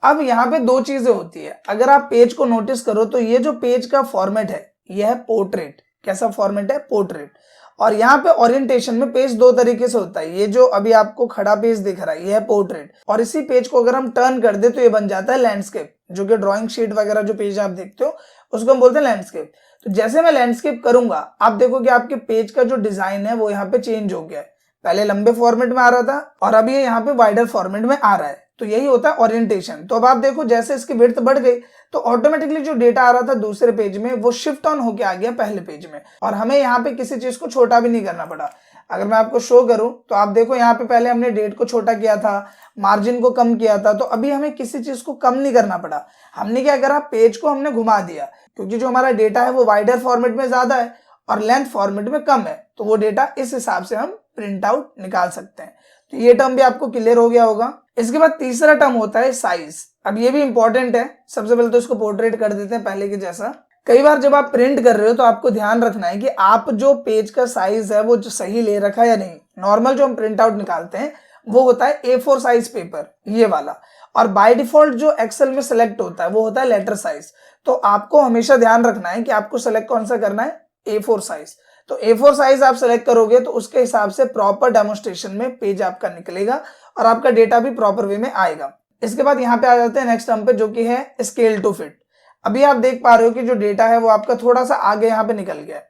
अब यहाँ पे दो चीजें होती है, अगर आप पेज को नोटिस करो तो ये जो पेज का फॉर्मेट है ये है पोर्ट्रेट। कैसा फॉर्मेट है? पोर्ट्रेट। और यहाँ पे ओरिएंटेशन में पेज दो तरीके से होता है। ये जो अभी आपको खड़ा पेज दिख रहा है ये है पोर्ट्रेट, और इसी पेज को अगर हम टर्न कर दे तो ये बन जाता है लैंडस्केप, जो कि ड्राइंग शीट वगैरह जो पेज आप देखते हो उसको हम बोलते हैं लैंडस्केप। तो जैसे मैं लैंडस्केप करूंगा आप देखो कि आपके पेज का जो डिजाइन है वो यहाँ पे चेंज हो गया है। पहले लंबे फॉर्मेट में आ रहा था और अभी ये यहाँ पे वाइडर फॉर्मेट में आ रहा है। तो यही होता है ओरिएंटेशन। तो अब आप देखो जैसे इसकी विड्थ बढ़ गई तो ऑटोमेटिकली जो डेटा आ रहा था दूसरे पेज में वो शिफ्ट ऑन होके आ गया पहले पेज में, और हमें यहाँ पे किसी चीज को छोटा भी नहीं करना पड़ा। अगर मैं आपको शो करूं तो आप देखो यहाँ पे पहले हमने डेट को छोटा किया था, मार्जिन को कम किया था, तो अभी हमें किसी चीज को कम नहीं करना पड़ा। हमने क्या करा, पेज को हमने घुमा दिया, क्योंकि जो हमारा डेटा है वो वाइडर फॉर्मेट में ज्यादा है और लेंथ फॉर्मेट में कम है, तो वो डेटा इस हिसाब से हम प्रिंट आउट निकाल सकते हैं। तो ये टर्म भी आपको क्लियर हो गया होगा। इसके बाद तीसरा टर्म होता है साइज। अब ये भी इंपॉर्टेंट है। सबसे पहले तो इसको पोर्ट्रेट कर देते हैं पहले के जैसा। कई बार जब आप प्रिंट कर रहे हो तो आपको ध्यान रखना है कि आप जो पेज का साइज है वो जो सही ले रखा है या नहीं। नॉर्मल जो हम प्रिंट आउट निकालते हैं वो होता है A4 साइज पेपर, ये वाला, और बाय डिफॉल्ट जो एक्सेल में सिलेक्ट होता है वो होता है लेटर साइज। तो आपको हमेशा ध्यान रखना है कि आपको सिलेक्ट कौन सा करना है, A4 साइज। तो A4 साइज आप सेलेक्ट करोगे तो उसके हिसाब से प्रॉपर डेमोन्स्ट्रेशन में पेज आपका निकलेगा और आपका डेटा भी प्रॉपर वे में आएगा। इसके बाद यहाँ पे आ जाते हैं नेक्स्ट टर्म पे, जो कि है स्केल टू फिट। अभी आप देख पा रहे हो कि जो डेटा है वो आपका थोड़ा सा आगे यहाँ पे निकल गया है।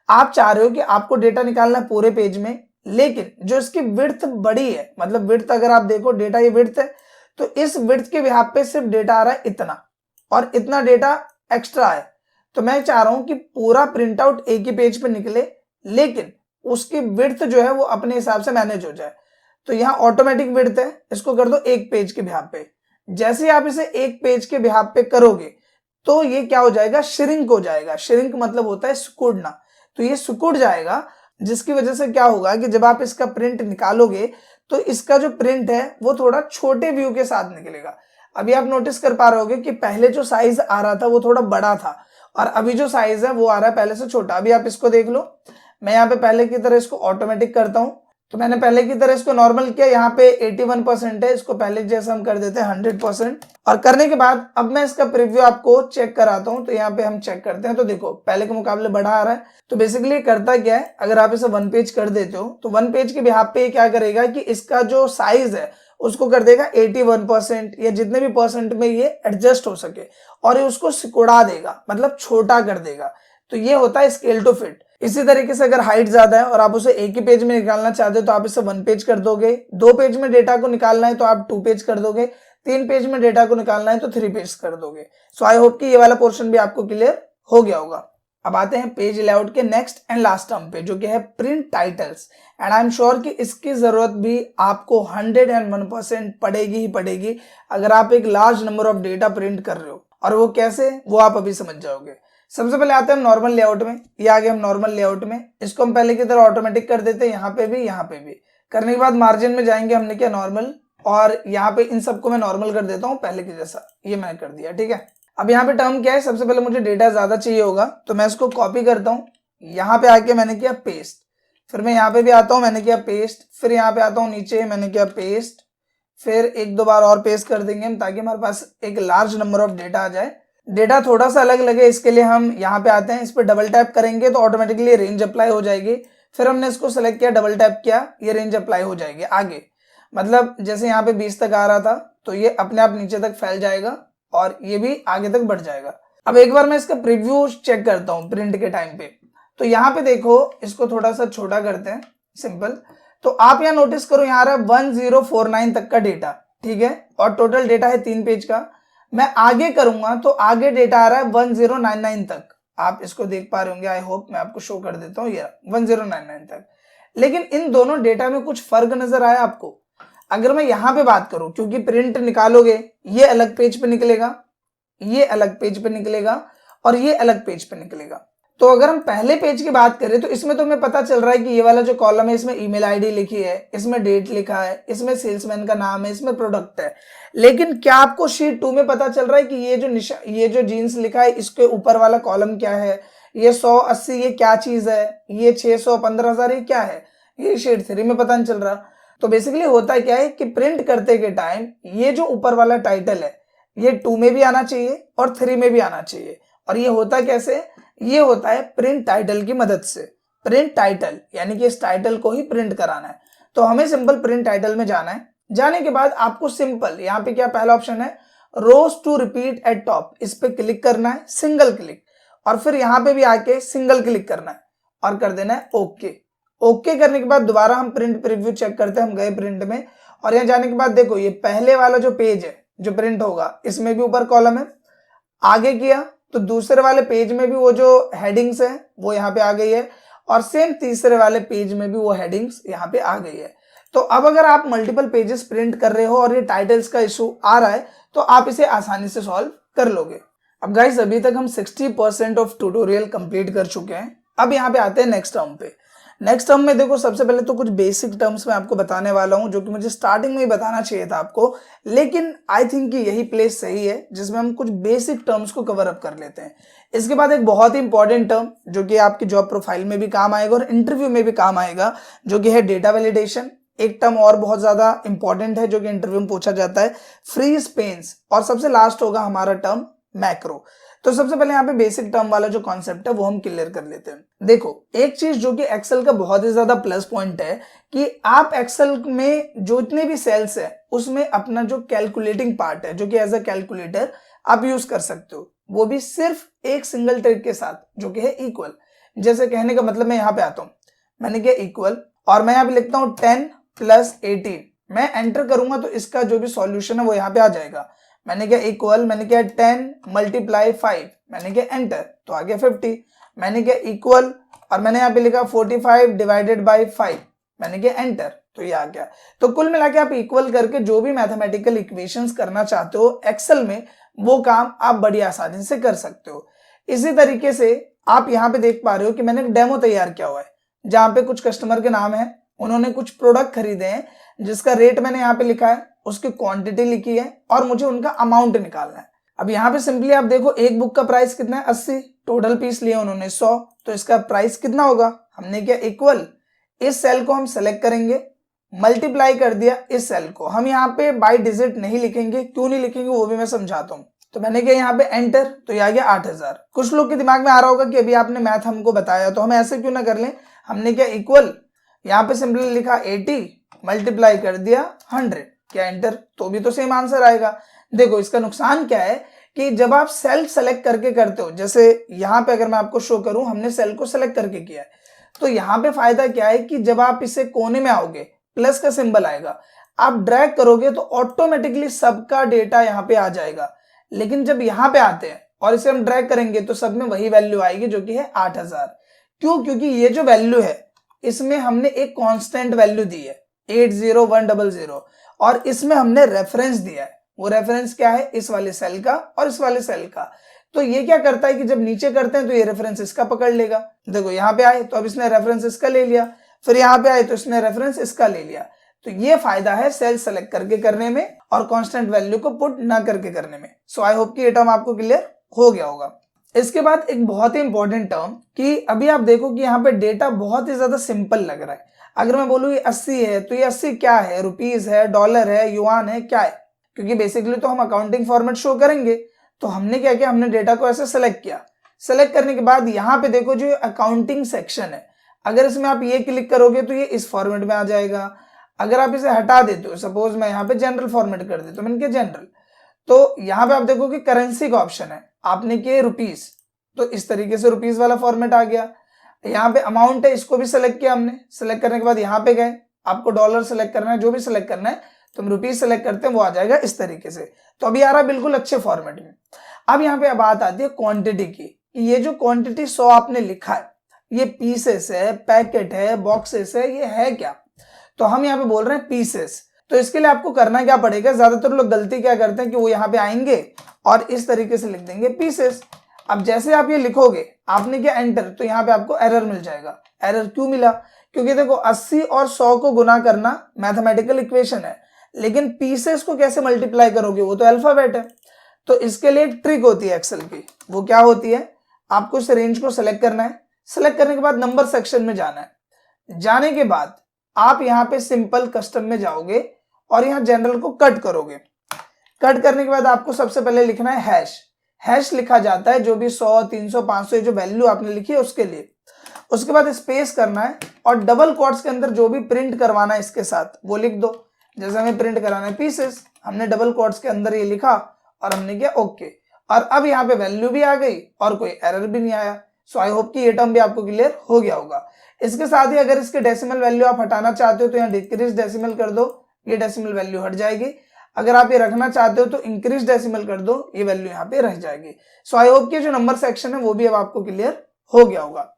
आप चाह रहे हो कि आपको डेटा निकालना है पूरे पेज में, लेकिन जो इसकी विड्थ बड़ी है, मतलब विड्थ अगर आप देखो डेटा ये विड्थ है, तो इस विड्थ के बिहाफ पे सिर्फ डेटा आ रहा है इतना, और इतना डेटा एक्स्ट्रा है। तो मैं चाह रहा हूं कि पूरा प्रिंट आउट एक ही पेज पे निकले, लेकिन उसकी विड्थ जो है वो अपने हिसाब से मैनेज हो जाए। तो यहाँ ऑटोमेटिक विड्थ है, इसको कर दो एक पेज के बिहाफ पे। जैसे ही आप इसे एक पेज के बिहाफ पे करोगे तो ये क्या हो जाएगा, श्रिंक हो जाएगा। श्रिंक मतलब होता है सिकुड़ना। तो ये सिकुड़ जाएगा, जिसकी वजह से क्या होगा कि जब आप इसका प्रिंट निकालोगे तो इसका जो प्रिंट है वो थोड़ा छोटे व्यू के साथ निकलेगा। अभी आप नोटिस कर पा रहे होगे कि पहले जो साइज आ रहा था वो थोड़ा बड़ा था और अभी जो साइज है वो आ रहा है पहले से छोटा। अभी आप इसको देख लो, मैं यहाँ पे पहले की तरह इसको ऑटोमेटिक करता हूँ। तो मैंने पहले की तरह इसको नॉर्मल किया, यहाँ पे 81% है, इसको पहले जैसा हम कर देते हैं 100%। और करने के बाद अब मैं इसका प्रीव्यू आपको चेक कराता हूँ। तो यहाँ पे हम चेक करते हैं, तो देखो पहले के मुकाबले बढ़ा आ रहा है। तो बेसिकली करता क्या है, अगर आप इसे 1 पेज कर देते हो तो 1 पेज के बिहाफ पे क्या करेगा कि इसका जो साइज है उसको कर देगा 81% या जितने भी परसेंट में ये एडजस्ट हो सके, और ये उसको सिकुड़ा देगा, मतलब छोटा कर देगा। तो ये होता है स्केल टू फिट। इसी तरीके से अगर हाइट ज्यादा है और आप उसे एक ही पेज में निकालना चाहते हो तो आप इसे 1 पेज कर दोगे। 2 पेज में डेटा को निकालना है तो आप 2 पेज कर दोगे। 3 पेज में डेटा को निकालना है तो 3 पेज कर दोगे। सो आई होप कि ये वाला पोर्शन भी आपको क्लियर हो गया होगा। अब आते हैं पेज लेआउट के नेक्स्ट एंड लास्ट टर्म पे, जो कि है print titles. And I am sure कि इसकी जरूरत भी आपको 101% पड़ेगी ही पड़ेगी अगर आप एक large number of data print कर रहे हो। और वो कैसे, वो आप अभी समझ जाओगे। सबसे पहले आते हैं हम नॉर्मल लेआउट में। ये आगे हम नॉर्मल लेआउट में, इसको हम पहले की तरह ऑटोमेटिक कर देते हैं, यहाँ पे भी यहाँ पे भी। करने के बाद मार्जिन में जाएंगे, हमने किया नॉर्मल, और यहाँ पे इन सबको मैं नॉर्मल कर देता हूँ पहले की जैसा। ये मैंने कर दिया, ठीक है। अब यहाँ पे टर्म क्या है, सबसे पहले मुझे डेटा ज्यादा चाहिए होगा तो मैं इसको कॉपी करता हूँ। यहाँ पे आके मैंने किया पेस्ट, फिर मैं यहाँ पे भी आता हूँ, मैंने किया पेस्ट, फिर यहाँ पे आता हूँ नीचे, मैंने किया पेस्ट, फिर 1-2 बार और पेस्ट कर देंगे हम, ताकि हमारे पास एक लार्ज नंबर ऑफ डेटा आ जाए। डेटा थोड़ा सा अलग लगे इसके लिए हम यहाँ पे आते हैं, इस पर डबल टैप करेंगे तो ऑटोमेटिकली रेंज अप्लाई हो जाएगी। फिर हमने इसको सेलेक्ट किया, डबल टैप किया, ये रेंज अप्लाई हो जाएगी आगे। मतलब जैसे यहाँ पे 20 तक आ रहा था तो ये अपने आप नीचे तक फैल जाएगा और ये भी आगे तक बढ़ जाएगा। अब एक बार मैं इसका प्रीव्यू चेक करता हूँ प्रिंट के टाइम पे। तो यहाँ पे देखो, इसको थोड़ा सा छोटा करते हैं, सिंपल। तो आप यहाँ नोटिस करो, यहाँ आ रहा है 1049 तक का डेटा, ठीक है, और टोटल डेटा है 3 पेज का। मैं आगे करूंगा तो आगे डेटा आ रहा है 1099 तक। आप इसको देख पा रहे होंगे, आई होप। मैं आपको शो कर देता हूँ, ये 1099 तक। लेकिन इन दोनों डेटा में कुछ फर्क नजर आया आपको? अगर मैं यहाँ पे बात करूं, क्योंकि प्रिंट निकालोगे, ये अलग पेज पे निकलेगा, ये अलग पेज पे निकलेगा, और ये अलग पेज पे निकलेगा। तो अगर हम पहले पेज की बात करें तो इसमें तो हमें पता चल रहा है कि ये वाला जो कॉलम है इसमें ईमेल आईडी लिखी है, इसमें डेट लिखा है, इसमें सेल्समैन का नाम है, इसमें प्रोडक्ट है। लेकिन क्या आपको शीट 2 में पता चल रहा है कि ये जो जीन्स लिखा है इसके ऊपर वाला कॉलम क्या है, ये 180 ये क्या चीज है, ये 600 15,000 ये क्या है? ये शीट 3 में पता नहीं चल रहा। तो बेसिकली होता क्या है कि प्रिंट करते के टाइम ये जो ऊपर वाला टाइटल है ये 2 में भी आना चाहिए और 3 में भी आना चाहिए। और ये होता कैसे, ये होता है प्रिंट टाइटल की मदद से। प्रिंट टाइटल यानी कि इस टाइटल को ही प्रिंट कराना है। तो हमें सिंपल प्रिंट टाइटल में जाना है। जाने के बाद आपको सिंपल यहाँ पे क्या पहला ऑप्शन है रोज टू रिपीट एट टॉप, इस पे क्लिक करना है, सिंगल क्लिक, और फिर यहाँ पे भी आके सिंगल क्लिक करना है और कर देना है ओके। ओके करने के बाद दोबारा हम प्रिंट प्रीव्यू चेक करते हैं। हम गए प्रिंट में और यहाँ जाने के बाद देखो ये पहले वाला जो पेज है जो प्रिंट होगा इसमें भी ऊपर कॉलम है। आगे किया तो दूसरे वाले पेज में भी वो जो हेडिंग्स है वो यहाँ पे आ गई है और सेम तीसरे वाले पेज में भी वो हेडिंग्स यहाँ पे आ गई है। तो अब अगर आप मल्टीपल पेजेस प्रिंट कर रहे हो और ये टाइटल्स का इशू आ रहा है तो आप इसे आसानी से सॉल्व कर लोगे। अब गाइस अभी तक हम 60% ऑफ ट्यूटोरियल कंप्लीट कर चुके हैं। अब यहाँ पे आते हैं नेक्स्ट टर्म पे। नेक्स्ट टर्म में देखो सबसे पहले तो कुछ बेसिक टर्म्स मैं आपको बताने वाला हूं जो कि मुझे स्टार्टिंग में ही बताना चाहिए था आपको, लेकिन आई थिंक कि यही प्लेस सही है जिसमें हम कुछ बेसिक टर्म्स को कवर अप कर लेते हैं। इसके बाद एक बहुत ही इंपॉर्टेंट टर्म जो कि आपकी जॉब प्रोफाइल में भी काम आएगा और इंटरव्यू में भी काम आएगा, जो कि है डेटा वैलिडेशन। एक टर्म और बहुत ज्यादा इंपॉर्टेंट है जो कि इंटरव्यू में पूछा जाता है, फ्री स्पेस। और सबसे लास्ट होगा हमारा टर्म मैक्रो। तो सबसे पहले यहाँ पे बेसिक टर्म वाला जो कॉन्सेप्ट है वो हम क्लियर कर लेते हैं। देखो एक चीज जो कि एक्सेल का बहुत ही ज्यादा प्लस पॉइंट है कि आप एक्सेल में जो इतने भी सेल्स है उसमें अपना जो कैलकुलेटिंग पार्ट है जो कि एज अ कैलकुलेटर आप यूज कर सकते हो, वो भी सिर्फ एक सिंगल ट्रिक के साथ जो कि है इक्वल। जैसे कहने का मतलब मैं यहाँ पे आता हूँ, मैंने किया इक्वल और मैं यहाँ पे लिखता हूँ 10 + 18। मैं एंटर करूंगा तो इसका जो भी सॉल्यूशन है वो यहाँ पे आ जाएगा। मैंने किया इक्वल, मैंने किया 10 × 5, मैंने किया एंटर तो आ गया 50। मैंने किया इक्वल और मैंने यहाँ पे लिखा 45 / 5, मैंने किया एंटर तो ये आ गया। तो कुल मिला के आप इक्वल करके जो भी मैथमेटिकल इक्वेशंस करना चाहते हो एक्सेल में वो काम आप बड़ी आसानी से कर सकते हो। इसी तरीके से आप यहाँ पे देख पा रहे हो कि मैंने एक डेमो तैयार किया हुआ है जहां पे कुछ कस्टमर के नाम है, उन्होंने कुछ प्रोडक्ट खरीदे हैं जिसका रेट मैंने यहाँ पे लिखा है, उसकी क्वांटिटी लिखी है और मुझे उनका अमाउंट निकालना है। अब यहाँ पे सिंपली आप देखो एक बुक का प्राइस कितना है 80, टोटल पीस लिए उन्होंने 100, तो इसका प्राइस कितना होगा। हमने क्या इक्वल, इस सेल को हम सेलेक्ट करेंगे, मल्टीप्लाई कर दिया इस सेल को। हम यहाँ पे बाय डिजिट नहीं लिखेंगे, क्यों नहीं लिखेंगे वो भी मैं समझाता हूँ। तो मैंने क्या यहाँ पे एंटर तो ये आ गया 8000। कुछ लोग के दिमाग में आ रहा होगा कि अभी आपने मैथ हमको बताया तो हम ऐसे क्यों ना कर लें। हमने क्या इक्वल, यहाँ पे सिंपली लिखा 80, मल्टीप्लाई कर दिया 100, क्या एंटर तो भी तो सेम आंसर आएगा। देखो इसका नुकसान क्या है कि जब आप सेल सेलेक्ट करके करते हो, जैसे यहाँ पे अगर मैं आपको शो करूं हमने सेल को सेलेक्ट करके किया है, तो यहाँ पे फायदा क्या है कि जब आप इसे कोने में आओगे प्लस का सिंबल आएगा, आप ड्रैग करोगे तो ऑटोमेटिकली सबका डेटा यहाँ पे आ जाएगा। लेकिन जब यहाँ पे आते हैं और इसे हम ड्रैग करेंगे तो सब में वही वैल्यू आएगी जो कि है 8000। क्यों, क्योंकि ये जो वैल्यू है इसमें हमने एक कांस्टेंट वैल्यू दी है 80100 और इसमें हमने रेफरेंस दिया है। वो रेफरेंस क्या है, इस वाले सेल का और इस वाले सेल का। तो ये क्या करता है कि जब नीचे करते हैं तो ये रेफरेंस इसका पकड़ लेगा। देखो यहाँ पे आए तो अब इसने रेफरेंस इसका ले लिया, फिर यहाँ पे आए तो इसने रेफरेंस इसका ले लिया। तो ये फायदा है सेल सेलेक्ट करके करने में और कांस्टेंट वैल्यू को पुट ना करके करने में। सो आई होप कि ये टर्म आपको क्लियर हो गया होगा। इसके बाद एक बहुत ही इंपॉर्टेंट टर्म कि अभी आप देखो कि यहाँ पे डेटा बहुत ही ज्यादा सिंपल लग रहा है। अगर मैं बोलूँ ये 80 है तो ये 80 क्या है, रुपीज है, डॉलर है, युआन है, क्या है, क्योंकि बेसिकली तो हम अकाउंटिंग फॉर्मेट शो करेंगे। तो हमने क्या किया, हमने डेटा को ऐसे सेलेक्ट किया। सेलेक्ट करने के बाद यहाँ पे देखो जो अकाउंटिंग सेक्शन है, अगर इसमें आप ये क्लिक करोगे तो ये इस फॉर्मेट में आ जाएगा। अगर आप इसे हटा देते हो, सपोज मैं यहाँ पे जनरल फॉर्मेट कर देता हूँ, मैंने किया जनरल, तो यहाँ पे आप देखो कि करेंसी का ऑप्शन है, आपने किए रुपीज, तो इस तरीके से रुपीज वाला फॉर्मेट आ गया। यहाँ पे अमाउंट है, इसको भी सिलेक्ट किया हमने। सिलेक्ट करने के बाद यहाँ पे गए, आपको डॉलर सेलेक्ट करना है, जो भी सिलेक्ट करना है, तो हम रुपीज सेलेक्ट करते हैं, वो आ जाएगा इस तरीके से। तो अभी आ रहा है बिल्कुल अच्छे फॉर्मेट में। अब यहाँ पे बात आती है क्वांटिटी की, ये जो क्वांटिटी 100 आपने लिखा है, ये पीसेस है, पैकेट है, बॉक्सेस है, ये है क्या। तो हम यहाँ पे बोल रहे हैं पीसेस। तो इसके लिए आपको करना क्या पड़ेगा, ज्यादातर लोग गलती क्या करते हैं कि वो यहाँ पे आएंगे और इस तरीके से लिख देंगे पीसेस। अब जैसे आप ये लिखोगे, आपने क्या एंटर, तो यहाँ पे आपको एरर मिल जाएगा। एरर क्यों मिला, क्योंकि देखो 80 और 100 को गुना करना मैथमेटिकल इक्वेशन है, लेकिन पीसेस को कैसे मल्टीप्लाई करोगे, वो तो अल्फाबेट है। तो इसके लिए एक ट्रिक होती है एक्सेल की, वो क्या होती है, आपको इस रेंज को सिलेक्ट करना है। सिलेक्ट करने के बाद नंबर सेक्शन में जाना है। जाने के बाद आप यहाँ पे सिंपल कस्टम में जाओगे और यहाँ जनरल को कट करोगे। कट करने के बाद आपको सबसे पहले लिखना है हैश। हैश लिखा जाता है जो भी 100, 300, 500 जो वैल्यू आपने लिखी है उसके लिए। उसके बाद स्पेस करना है और डबल क्वोट्स के अंदर जो भी प्रिंट करवाना है इसके साथ वो लिख दो। जैसे हमें प्रिंट कराना है पीसेस, हमने डबल क्वोट्स के अंदर ये लिखा और हमने किया ओके। और अब यहाँ पे वैल्यू भी आ गई और कोई एरर भी नहीं आया। सो आई होप कि ये टर्म भी आपको क्लियर हो गया होगा। इसके साथ ही अगर इसके डेसिमल वैल्यू आप हटाना चाहते हो तो यहाँ डिक्रीज डेसिमल कर दो, ये डेसिमल वैल्यू हट जाएगी। अगर आप ये रखना चाहते हो तो इंक्रीज डेसिमल कर दो, ये वैल्यू यहाँ पे रह जाएगी। सो आई होप कि जो नंबर सेक्शन है वो भी अब आपको क्लियर हो गया होगा।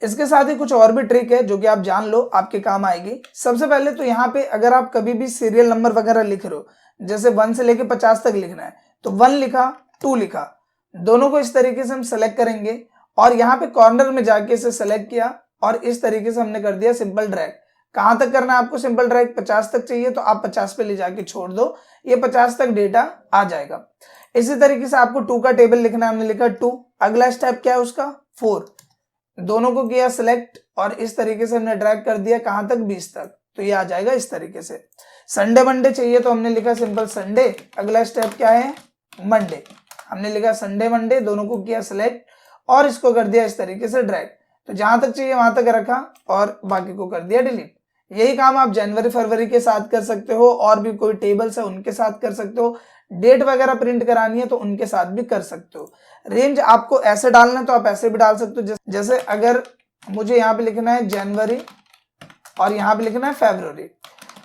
इसके साथ ही कुछ और भी ट्रिक है जो कि आप जान लो, आपके काम आएगी। सबसे पहले तो यहाँ पे अगर आप कभी भी सीरियल नंबर वगैरह लिख रहे हो, जैसे 1 से लेके 50 तक लिखना है, तो 1 लिखा 2 लिखा, दोनों को इस तरीके से हम सेलेक्ट करेंगे और यहाँ पे कॉर्नर में जाके इसे सेलेक्ट किया और इस तरीके से हमने कर दिया सिंपल ड्रैग। कहां तक करना है आपको सिंपल ड्रैग? 50 तक चाहिए तो आप 50 पे ले जाके छोड़ दो, ये 50 तक डेटा आ जाएगा। इसी तरीके से आपको 2 का टेबल लिखना है, हमने लिखा 2। अगला स्टेप क्या है उसका? 4। दोनों को किया सिलेक्ट और इस तरीके से हमने ड्रैग कर दिया कहां तक? 20 तक, तो ये आ जाएगा इस तरीके से। संडे मंडे चाहिए तो हमने लिखा सिंपल संडे। अगला स्टेप क्या है? मंडे। हमने लिखा संडे मंडे, दोनों को किया सिलेक्ट और इसको कर दिया इस तरीके से ड्रैग। तो जहां तक चाहिए वहां तक रखा और बाकी को कर दिया डिलीट। यही काम आप जनवरी फरवरी के साथ कर सकते हो और भी कोई टेबल्स है उनके साथ कर सकते हो। डेट वगैरह प्रिंट करानी है तो उनके साथ भी कर सकते हो। रेंज आपको ऐसे डालना है तो आप ऐसे भी डाल सकते हो। जैसे अगर मुझे यहाँ पे लिखना है जनवरी और यहाँ पे लिखना है फरवरी,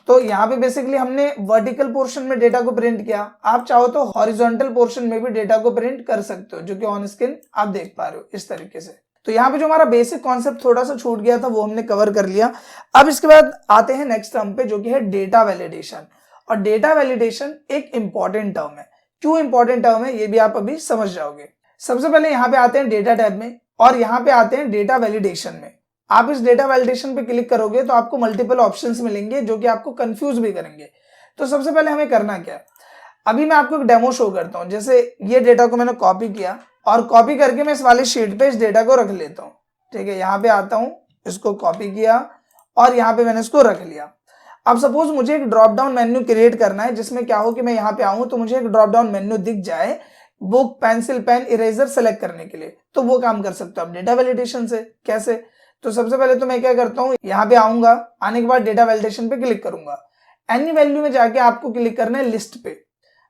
तो यहाँ पे बेसिकली हमने वर्टिकल पोर्शन में डेटा को प्रिंट किया। आप चाहो तो हॉरिजॉन्टल पोर्शन में भी डेटा को प्रिंट कर सकते हो, जो कि ऑन स्क्रीन आप देख पा रहे हो इस तरीके से। तो यहाँ पे जो हमारा बेसिक कॉन्सेप्ट थोड़ा सा छूट गया था वो हमने कवर कर लिया। अब इसके बाद आते हैं नेक्स्ट टर्म पे जो कि है डेटा वैलिडेशन। और डेटा वैलिडेशन एक इंपॉर्टेंट टर्म है। क्यों इंपॉर्टेंट टर्म है ये भी आप अभी समझ जाओगे। सबसे पहले यहाँ पे आते हैं डेटा टैब में और यहाँ पे आते हैं डेटा वैलिडेशन में। आप इस डेटा वैलिडेशन पे क्लिक करोगे तो आपको मल्टीपल ऑप्शंस मिलेंगे जो कि आपको कंफ्यूज भी करेंगे। तो सबसे पहले हमें करना क्या है, अभी मैं आपको एक डेमो शो करता हूँ। जैसे ये डेटा को मैंने कॉपी किया और कॉपी करके मैं इस वाले शीट पे इस डेटा को रख लेता हूँ। ठीक है, यहाँ पे आता हूँ, इसको कॉपी किया और यहाँ पे मैंने इसको रख लिया। अब सपोज मुझे एक ड्रॉप डाउन मेन्यू क्रिएट करना है जिसमें क्या हो कि मैं यहाँ पे आऊँ तो मुझे एक ड्रॉप डाउन मेन्यू दिख जाए book, pencil, pen, eraser select करने के लिए। तो वो काम कर सकते हो आप डेटा वैलिडेशन से। कैसे? तो सबसे पहले तो मैं क्या करता हूँ, यहाँ पे आऊंगा, आने के बाद डेटा वैलिडेशन पे क्लिक करूंगा। एनी वैल्यू में जाके आपको क्लिक करना है लिस्ट पे।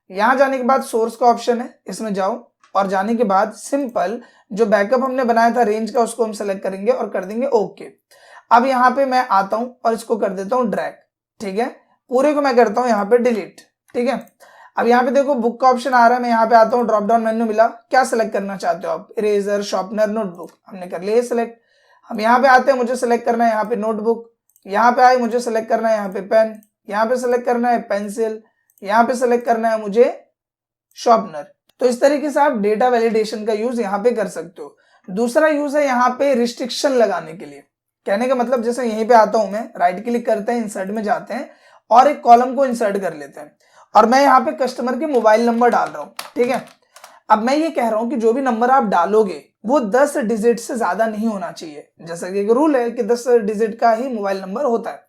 यहाँ जाने के बाद सोर्स का ऑप्शन है, इसमें जाओ और जाने के बाद सिंपल जो बैकअप हमने बनाया था रेंज का उसको हम सेलेक्ट करेंगे और कर देंगे ओके। अब यहाँ पे मैं आता हूँ और इसको कर देता हूँ ड्रैग। ठीक है, पूरे को मैं करता हूँ यहाँ पे डिलीट। ठीक है, अब यहाँ पे देखो बुक का ऑप्शन आ रहा है, मैं यहाँ पे आता हूँ, ड्रॉप डाउन मेन्यू मिला, क्या सिलेक्ट करना चाहते हो आप? Eraser, sharpener, notebook. हमने कर लिया सिलेक्ट। हम यहाँ पे आते हैं, मुझे सिलेक्ट करना है यहाँ पे नोटबुक, यहाँ पे आए मुझे सिलेक्ट करना है यहाँ पे पेन, यहाँ पे सिलेक्ट करना है पेंसिल, यहाँ पे सिलेक्ट करना है मुझे शॉर्पनर। तो इस तरीके से आप डेटा वैलिडेशन का यूज यहाँ पे कर सकते हो। दूसरा यूज है यहाँ पे रिस्ट्रिक्शन लगाने के लिए। कहने का मतलब जैसे यहीं पे आता हूं मैं, राइट क्लिक करते हैं, इंसर्ट में जाते हैं और एक कॉलम को इंसर्ट कर लेते हैं और मैं यहाँ पे कस्टमर के मोबाइल नंबर डाल रहा हूँ। ठीक है, अब मैं ये कह रहा हूं कि जो भी नंबर आप डालोगे वो 10 डिजिट से ज्यादा नहीं होना चाहिए। जैसा कि एक रूल है कि 10 डिजिट का ही मोबाइल नंबर होता है।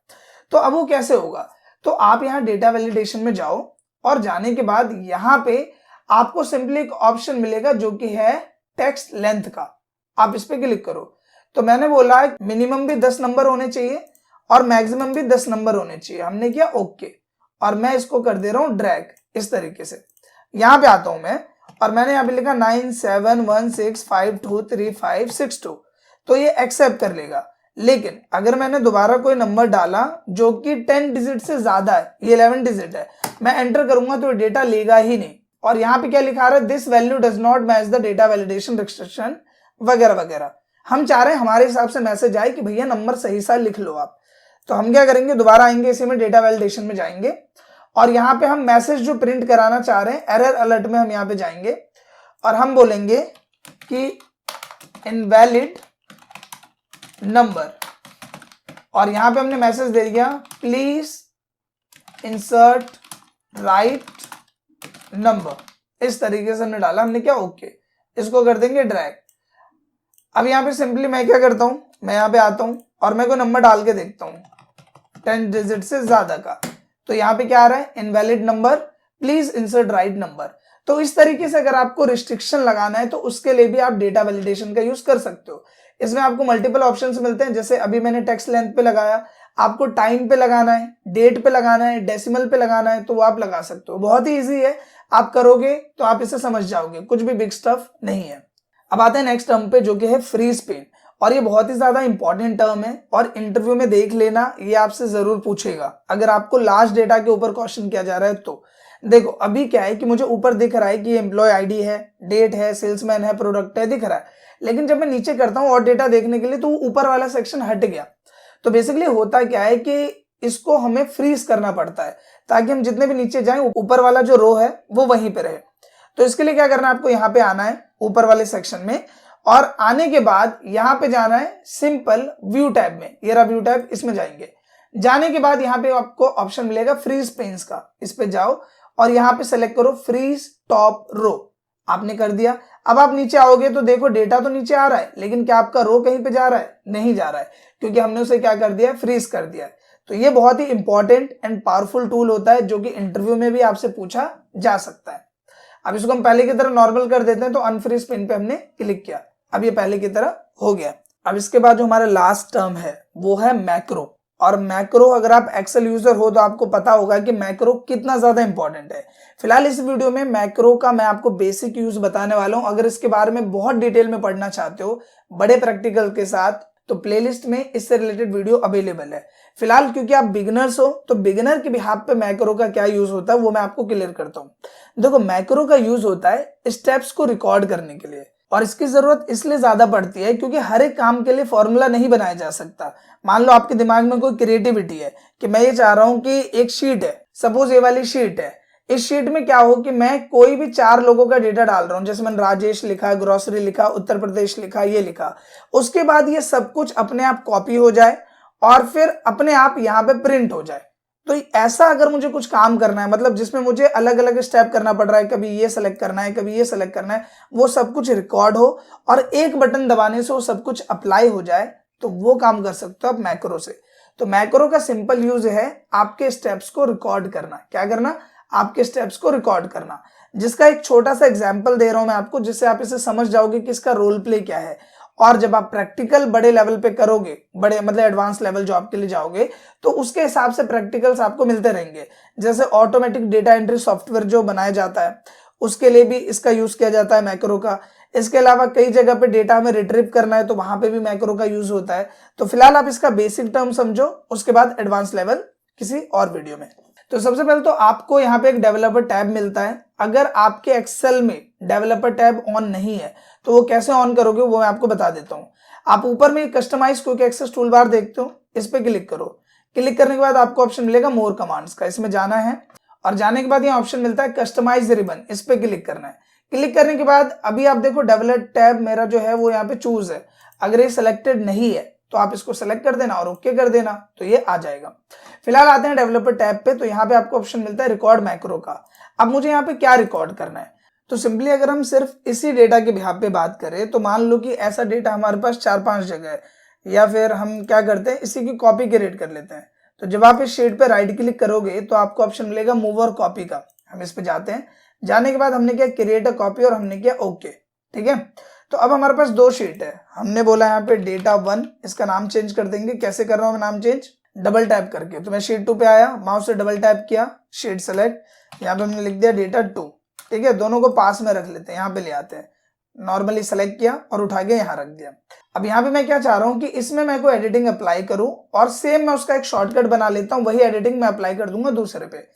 तो अब वो कैसे होगा? तो आप यहाँ डेटा वैलिडेशन में जाओ और जाने के बाद यहाँ पे आपको सिंपली एक ऑप्शन मिलेगा जो कि है टेक्स्ट लेंथ का। आप इस पे क्लिक करो। तो मैंने बोला है मिनिमम भी 10 नंबर होने चाहिए और मैक्सिमम भी 10 नंबर होने चाहिए। हमने किया ओके और मैं इसको कर दे रहा हूं ड्रैग इस तरीके से। यहां पे आता हूं मैं और मैंने यहाँ पे लिखा 9716523562। तो ये एक्सेप्ट कर लेगा। लेकिन अगर मैंने दोबारा कोई नंबर डाला जो कि 10 डिजिट से ज्यादा है, ये 11 डिजिट है, मैं एंटर करूंगा तो डेटा लेगा ही नहीं। और यहाँ पे क्या लिखा रहा है, this value does not match the data validation restriction वगैरह वगैरह। हम चाह रहे हैं हमारे हिसाब से मैसेज आए कि भैया नंबर सही सा लिख लो आप। तो हम क्या करेंगे, दोबारा आएंगे इसी में डेटा वैलिडेशन में जाएंगे और यहाँ पे हम मैसेज जो प्रिंट कराना चाह रहे हैं एरर अलर्ट में हम यहाँ पे जाएंगे और हम बोलेंगे कि इनवैलिड नंबर और यहाँ पे हमने मैसेज दे दिया प्लीज इंसर्ट राइट नंबर। इस तरीके से हमने डाला, हमने क्या ओके, इसको कर देंगे ड्रैग। अब यहाँ पे सिंपली मैं क्या करता हूं, मैं यहाँ पे आता हूं और मैं कोई नंबर डाल के देखता हूं 10 डिजिट से ज्यादा का। तो यहाँ पे क्या आ रहा है, invalid number please insert right number. तो इस तरीके से अगर आपको रिस्ट्रिक्शन लगाना है तो उसके लिए भी आप डेटा वैलिडेशन का यूज कर सकते हो। इसमें आपको मल्टीपल ऑप्शंस मिलते हैं, जैसे अभी मैंने टेक्स्ट लेंथ पे लगाया, आपको टाइम पे लगाना है, डेट पे लगाना है, डेसिमल पे लगाना है, तो वो आप लगा सकते हो। बहुत ही ईजी है, आप करोगे तो आप इसे समझ जाओगे, कुछ भी बिग स्टफ नहीं है। अब आते हैं नेक्स्ट टर्म पे, जो कि है फ्रीज पेन, और ये बहुत ही ज्यादा इंपॉर्टेंट टर्म है और इंटरव्यू में देख लेना, ये आपसे जरूर पूछेगा अगर आपको लास्ट डेटा के ऊपर क्वेश्चन किया जा रहा है तो। देखो अभी क्या है कि मुझे ऊपर दिख रहा है कि एम्प्लॉय आईडी है, डेट है, सेल्समैन है, प्रोडक्ट है, दिख रहा है, लेकिन जब मैं नीचे करता हूँ और डेटा देखने के लिए तो ऊपर वाला सेक्शन हट गया। तो बेसिकली होता क्या है कि इसको हमें फ्रीज करना पड़ता है ताकि हम जितने भी नीचे जाएं ऊपर वाला जो रो है वो वहीं पे रहे। तो इसके लिए क्या करना है, आपको यहाँ पे आना है ऊपर वाले सेक्शन में, और आने के बाद यहाँ पे जाना है सिंपल व्यू टैब में, ये रहा व्यू टैब, इसमें जाएंगे। जाने के बाद यहाँ पे आपको ऑप्शन मिलेगा फ्रीज पेन्स का, इस पे जाओ और यहाँ पे सेलेक्ट करो फ्रीज टॉप रो, आपने कर दिया। अब आप नीचे आओगे तो देखो डेटा तो नीचे आ रहा है, लेकिन क्या आपका रो कहीं पे जा रहा है? नहीं जा रहा है, क्योंकि हमने उसे क्या कर दिया है, फ्रीज कर दिया है। तो ये बहुत ही इंपॉर्टेंट एंड पावरफुल टूल होता है जो कि इंटरव्यू में भी आपसे पूछा जा सकता है। अब इसको हम पहले की तरह नॉर्मल कर देते हैं, तो अनफ्रीज पेन पे हमने क्लिक किया, अब ये पहले की तरह हो गया। अब इसके बाद जो हमारा लास्ट टर्म है वो है मैक्रो, और मैक्रो अगर आप एक्सेल यूजर हो तो आपको पता होगा कि मैक्रो कितना ज्यादा इंपॉर्टेंट है। फिलहाल इस वीडियो में मैक्रो का मैं आपको बेसिक यूज बताने वाला हूं। अगर इसके बारे में बहुत डिटेल में पढ़ना चाहते हो बड़े प्रैक्टिकल के साथ, तो प्लेलिस्ट में इससे रिलेटेड वीडियो अवेलेबल है। फिलहाल क्योंकि आप बिगिनर्स हो तो बिगिनर के बिहाफ पे मैक्रो का क्या यूज होता है वो मैं आपको क्लियर करता हूं। देखो मैक्रो का यूज होता है स्टेप्स को रिकॉर्ड करने के लिए, और इसकी जरूरत इसलिए ज्यादा पड़ती है क्योंकि हर एक काम के लिए फॉर्मूला नहीं बनाया जा सकता। मान लो आपके दिमाग में कोई क्रिएटिविटी है कि मैं ये चाह रहा हूं कि एक शीट है, सपोज ये वाली शीट है, इस शीट में क्या हो कि मैं कोई भी 4 लोगों का डेटा डाल रहा हूं, जैसे मैंने राजेश लिखा, ग्रोसरी लिखा, उत्तर प्रदेश लिखा, ये लिखा, उसके बाद ये सब कुछ अपने आप कॉपी हो जाए और फिर अपने आप यहाँ पे प्रिंट हो जाए। तो ऐसा अगर मुझे कुछ काम करना है, मतलब जिसमें मुझे अलग अलग स्टेप करना पड़ रहा है, कभी ये सेलेक्ट करना है, कभी ये सेलेक्ट करना है, वो सब कुछ रिकॉर्ड हो और एक बटन दबाने से वो सब कुछ अप्लाई हो जाए, तो वो काम कर सकते हो आप मैक्रो से। तो मैक्रो का सिंपल यूज है आपके स्टेप्स को रिकॉर्ड करना। क्या करना? आपके स्टेप्स को रिकॉर्ड करना, जिसका एक छोटा सा एग्जाम्पल दे रहा हूं मैं आपको, जिससे आप इसे समझ जाओगे कि इसका रोल प्ले क्या है। और जब आप प्रैक्टिकल बड़े लेवल पे करोगे, बड़े मतलब एडवांस लेवल जॉब के लिए जाओगे, तो उसके हिसाब से प्रैक्टिकल्स आपको मिलते रहेंगे। जैसे ऑटोमेटिक डेटा एंट्री सॉफ्टवेयर जो बनाया जाता है उसके लिए भी इसका यूज किया जाता है मैक्रो का। इसके अलावा कई जगह पे डेटा हमें रिट्रीव करना है तो वहां पे भी मैक्रो का यूज होता है। तो फिलहाल आप इसका बेसिक टर्म समझो, उसके बाद एडवांस लेवल किसी और वीडियो में। तो सबसे पहले तो आपको यहाँ पे एक डेवलपर टैब मिलता है। अगर आपके एक्सेल में डेवलपर टैब ऑन नहीं है तो वो कैसे ऑन करोगे वो मैं आपको बता देता हूँ। आप ऊपर में customize quick access toolbar देखते हो, इस पे क्लिक करो। क्लिक करने के बाद आपको ऑप्शन मिलेगा मोर कमांड्स का, इसमें जाना है और जाने के बाद यहाँ ऑप्शन मिलता है कस्टमाइज रिबन, इस पे क्लिक करना है। क्लिक करने के बाद अभी आप देखो डेवलपर टैब मेरा जो है वो यहाँ पे चूज है। अगर ये सिलेक्टेड नहीं है तो आप इसको सेलेक्ट कर देना और ओके कर देना, तो ये आ जाएगा। फिलहाल आते हैं डेवलपर टैब पे, तो यहाँ पे आपको ऑप्शन मिलता है रिकॉर्ड मैक्रो का। अब मुझे यहाँ पे क्या रिकॉर्ड करना है, तो सिंपली अगर हम सिर्फ इसी डेटा के बिहाफ पे बात करें तो मान लो कि ऐसा डेटा हमारे पास 4-5 जगह है, या फिर हम क्या करते हैं इसी की कॉपी क्रिएट कर लेते हैं। तो जब आप इस शीट पे राइट क्लिक करोगे तो आपको ऑप्शन मिलेगा मूव और कॉपी का, हम इस पे जाते हैं। जाने के बाद हमने किया क्रिएट अ कॉपी और हमने किया ओके, ठीक है। तो अब हमारे पास 2 शीट है, हमने बोला यहाँ पे डेटा 1, इसका नाम चेंज कर देंगे। कैसे कर रहा हूँ मैं नाम चेंज? डबल टैप करके। तो मैं शीट 2 पे आया, माउस से डबल टैप किया, शीट सेलेक्ट, यहाँ पे हमने लिख दिया डेटा 2, ठीक है। दोनों को पास में रख लेते हैं, यहाँ पे ले आते हैं, नॉर्मली सेलेक्ट किया और उठा के यहाँ रख दिया। अब यहाँ पे मैं क्या चाह रहा हूँ कि इसमें मैं कोई एडिटिंग अप्लाई करूँ और सेम मैं उसका एक शॉर्टकट बना लेता हूँ, वही एडिटिंग मैं अप्लाई कर दूंगा दूसरे पे।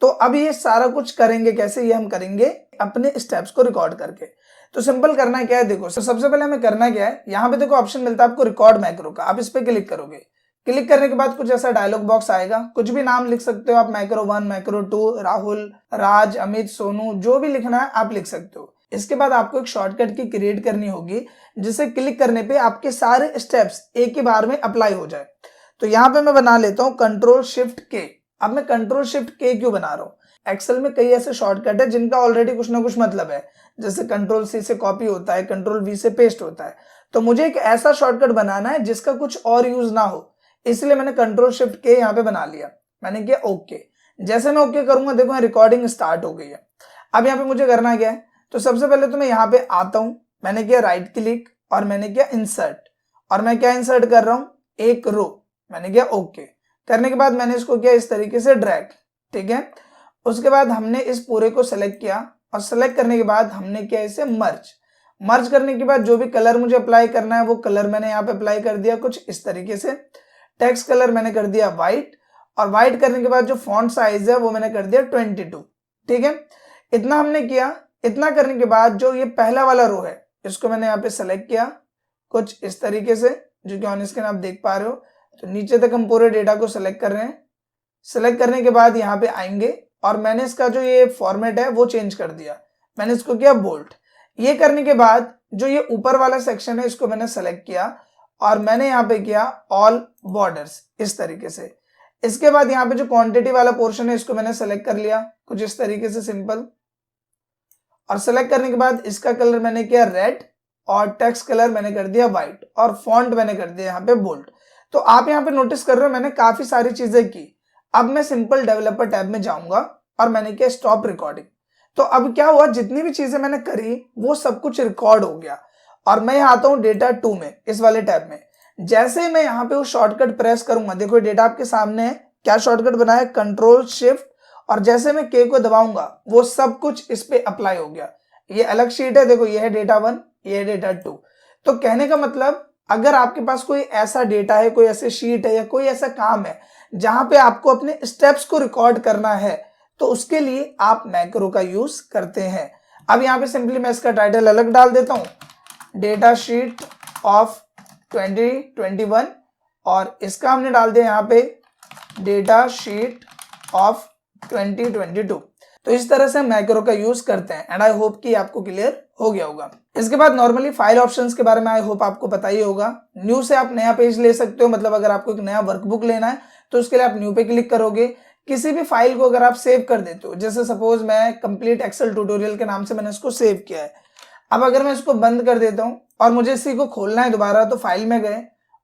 तो अब ये सारा कुछ करेंगे कैसे, ये हम करेंगे अपने स्टेप्स को रिकॉर्ड करके। तो सिंपल करना क्या है, देखो सबसे पहले हमें करना क्या है, यहाँ पे देखो ऑप्शन मिलता है आपको रिकॉर्ड मैक्रो का, आप इस पे क्लिक करोगे। क्लिक करने के बाद कुछ ऐसा डायलॉग बॉक्स आएगा, कुछ भी नाम लिख सकते हो आप, मैक्रो 1, मैक्रो 2, राहुल, राज, अमित, सोनू, जो भी लिखना है आप लिख सकते हो। इसके बाद आपको एक शॉर्टकट की क्रिएट करनी होगी, जिसे क्लिक करने पे आपके सारे स्टेप्स एक ही बार में अप्लाई हो जाए। तो यहाँ पे मैं बना लेता हूँ कंट्रोल शिफ्ट के। अब मैं कंट्रोल शिफ्ट के क्यों बना रहा हूँ, एक्सेल में कई ऐसे शॉर्टकट है जिनका ऑलरेडी कुछ ना कुछ मतलब है, जैसे कंट्रोल सी से कॉपी होता है, कंट्रोल वी से पेस्ट होता है। तो मुझे एक ऐसा शॉर्टकट बनाना है जिसका कुछ और यूज ना हो, इसलिए मैंने कंट्रोल शिफ्ट के यहाँ पे बना लिया। मैंने किया ओके। जैसे मैं ओके करूंगा देखो रिकॉर्डिंग स्टार्ट हो गई है। अब यहाँ पे मुझे करना क्या है, तो सबसे पहले तो मैं यहाँ पे आता हूं, मैंने किया राइट क्लिक और मैंने किया इंसर्ट, और मैं क्या इंसर्ट कर रहा हूं, एक रो, मैंने किया ओके। करने के बाद मैंने इसको किया इस तरीके से ड्रैग, ठीक है। उसके बाद हमने इस पूरे को सेलेक्ट किया और सेलेक्ट करने के बाद हमने किया इसे मर्ज करने के बाद जो भी कलर मुझे अप्लाई करना है वो कलर मैंने यहाँ पे अप्लाई कर दिया कुछ इस तरीके से। टेक्स्ट कलर मैंने कर दिया व्हाइट, और व्हाइट करने के बाद जो फॉन्ट साइज है वो मैंने कर दिया 22, ठीक है। इतना हमने किया। इतना करने के बाद जो ये पहला वाला रो है इसको मैंने यहाँ पे सेलेक्ट किया कुछ इस तरीके से, जो कि ऑन स्क्रीन आप देख पा रहे हो। तो नीचे तक हम पूरे डेटा को सेलेक्ट कर रहे हैं। सेलेक्ट करने के बाद यहाँ पे आएंगे और मैंने इसका जो ये फॉर्मेट है वो चेंज कर दिया, मैंने इसको किया बोल्ड। ये करने के बाद जो ये ऊपर वाला सेक्शन है इसको मैंने सेलेक्ट किया और मैंने यहाँ पे किया ऑल बॉर्डर्स इस तरीके से। इसके बाद यहाँ पे जो क्वांटिटी वाला पोर्शन है इसको मैंने सेलेक्ट कर लिया कुछ इस तरीके से सिंपल, और सेलेक्ट करने के बाद इसका कलर मैंने किया रेड और टेक्स्ट कलर मैंने कर दिया व्हाइट और फॉन्ट मैंने कर दिया यहाँ पे बोल्ड। तो आप यहाँ पे नोटिस कर रहे हो मैंने काफी सारी चीजें की। अब मैं सिंपल डेवलपर टैब में जाऊंगा और मैंने किया स्टॉप रिकॉर्डिंग। तो अब क्या हुआ, जितनी भी चीजें मैंने करी वो सब कुछ रिकॉर्ड हो गया। और मैं यहाँ आता हूँ डेटा 2 में, इस वाले टैब में। जैसे मैं यहाँ पे वो शॉर्टकट प्रेस करूंगा, देखो डेटा आपके सामने है, क्या शॉर्टकट बना है, कंट्रोल शिफ्ट, और जैसे मैं के को दबाऊंगा वो सब कुछ इस पे अप्लाई हो गया। ये अलग शीट है, देखो ये है डेटा 1, ये है डेटा 2। तो कहने का मतलब अगर आपके पास कोई ऐसा डेटा है, कोई ऐसे शीट है या कोई ऐसा काम है जहां पे आपको अपने स्टेप्स को रिकॉर्ड करना है, तो उसके लिए आप मैक्रो का यूज करते हैं। अब यहाँ पे सिंपली मैं इसका टाइटल अलग डाल देता हूँ, डेटा शीट ऑफ 2021, और इसका हमने डाल दिया यहाँ पे डेटा शीट ऑफ 2022। तो इस तरह से मैक्रो का यूज करते हैं एंड आई होप कि आपको क्लियर हो गया होगा। इसके बाद नॉर्मली फाइल ऑप्शंस के बारे में आई होप आपको पता ही होगा। न्यू से आप नया पेज ले सकते हो, मतलब अगर आपको एक नया वर्कबुक लेना है तो उसके लिए आप न्यू पे क्लिक करोगे। किसी भी फाइल को अगर आप सेव कर देते हो, जैसे सपोज मैं कंप्लीट एक्सेल ट्यूटोरियल के नाम से मैंने इसको सेव किया है, अब अगर मैं इसको बंद कर देता हूं और मुझे इसी को खोलना है दोबारा, तो फाइल में गए,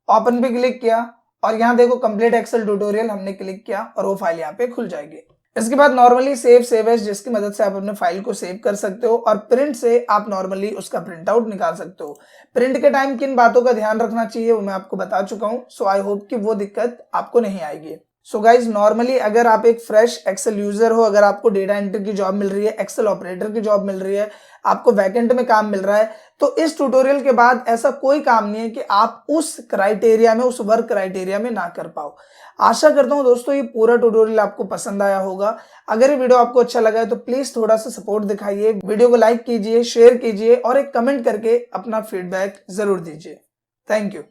ओपन पे क्लिक किया और यहाँ देखो कंप्लीट एक्सेल ट्यूटोरियल हमने क्लिक किया और वो फाइल यहाँ पे खुल जाएगी। इसके बाद नॉर्मली सेव एज, जिसकी मदद से आप अपने फाइल को सेव कर सकते हो, और प्रिंट से आप नॉर्मली उसका प्रिंट आउट निकाल सकते हो। प्रिंट के टाइम किन बातों का ध्यान रखना चाहिए वो मैं आपको बता चुका हूँ, सो आई होप कि वो दिक्कत आपको नहीं आएगी। सो गाइज नॉर्मली अगर आप एक फ्रेश एक्सेल यूजर हो, अगर आपको डेटा एंट्री की जॉब मिल रही है, एक्सेल ऑपरेटर की जॉब मिल रही है, आपको वैकेंट में काम मिल रहा है, तो इस ट्यूटोरियल के बाद ऐसा कोई काम नहीं है कि आप उस क्राइटेरिया में, उस वर्क क्राइटेरिया में ना कर पाओ। आशा करता हूं दोस्तों ये पूरा ट्यूटोरियल आपको पसंद आया होगा। अगर ये वीडियो आपको अच्छा लगा है तो प्लीज थोड़ा सा सपोर्ट दिखाइए, वीडियो को लाइक कीजिए, शेयर कीजिए और एक कमेंट करके अपना फीडबैक जरूर दीजिए। Thank you.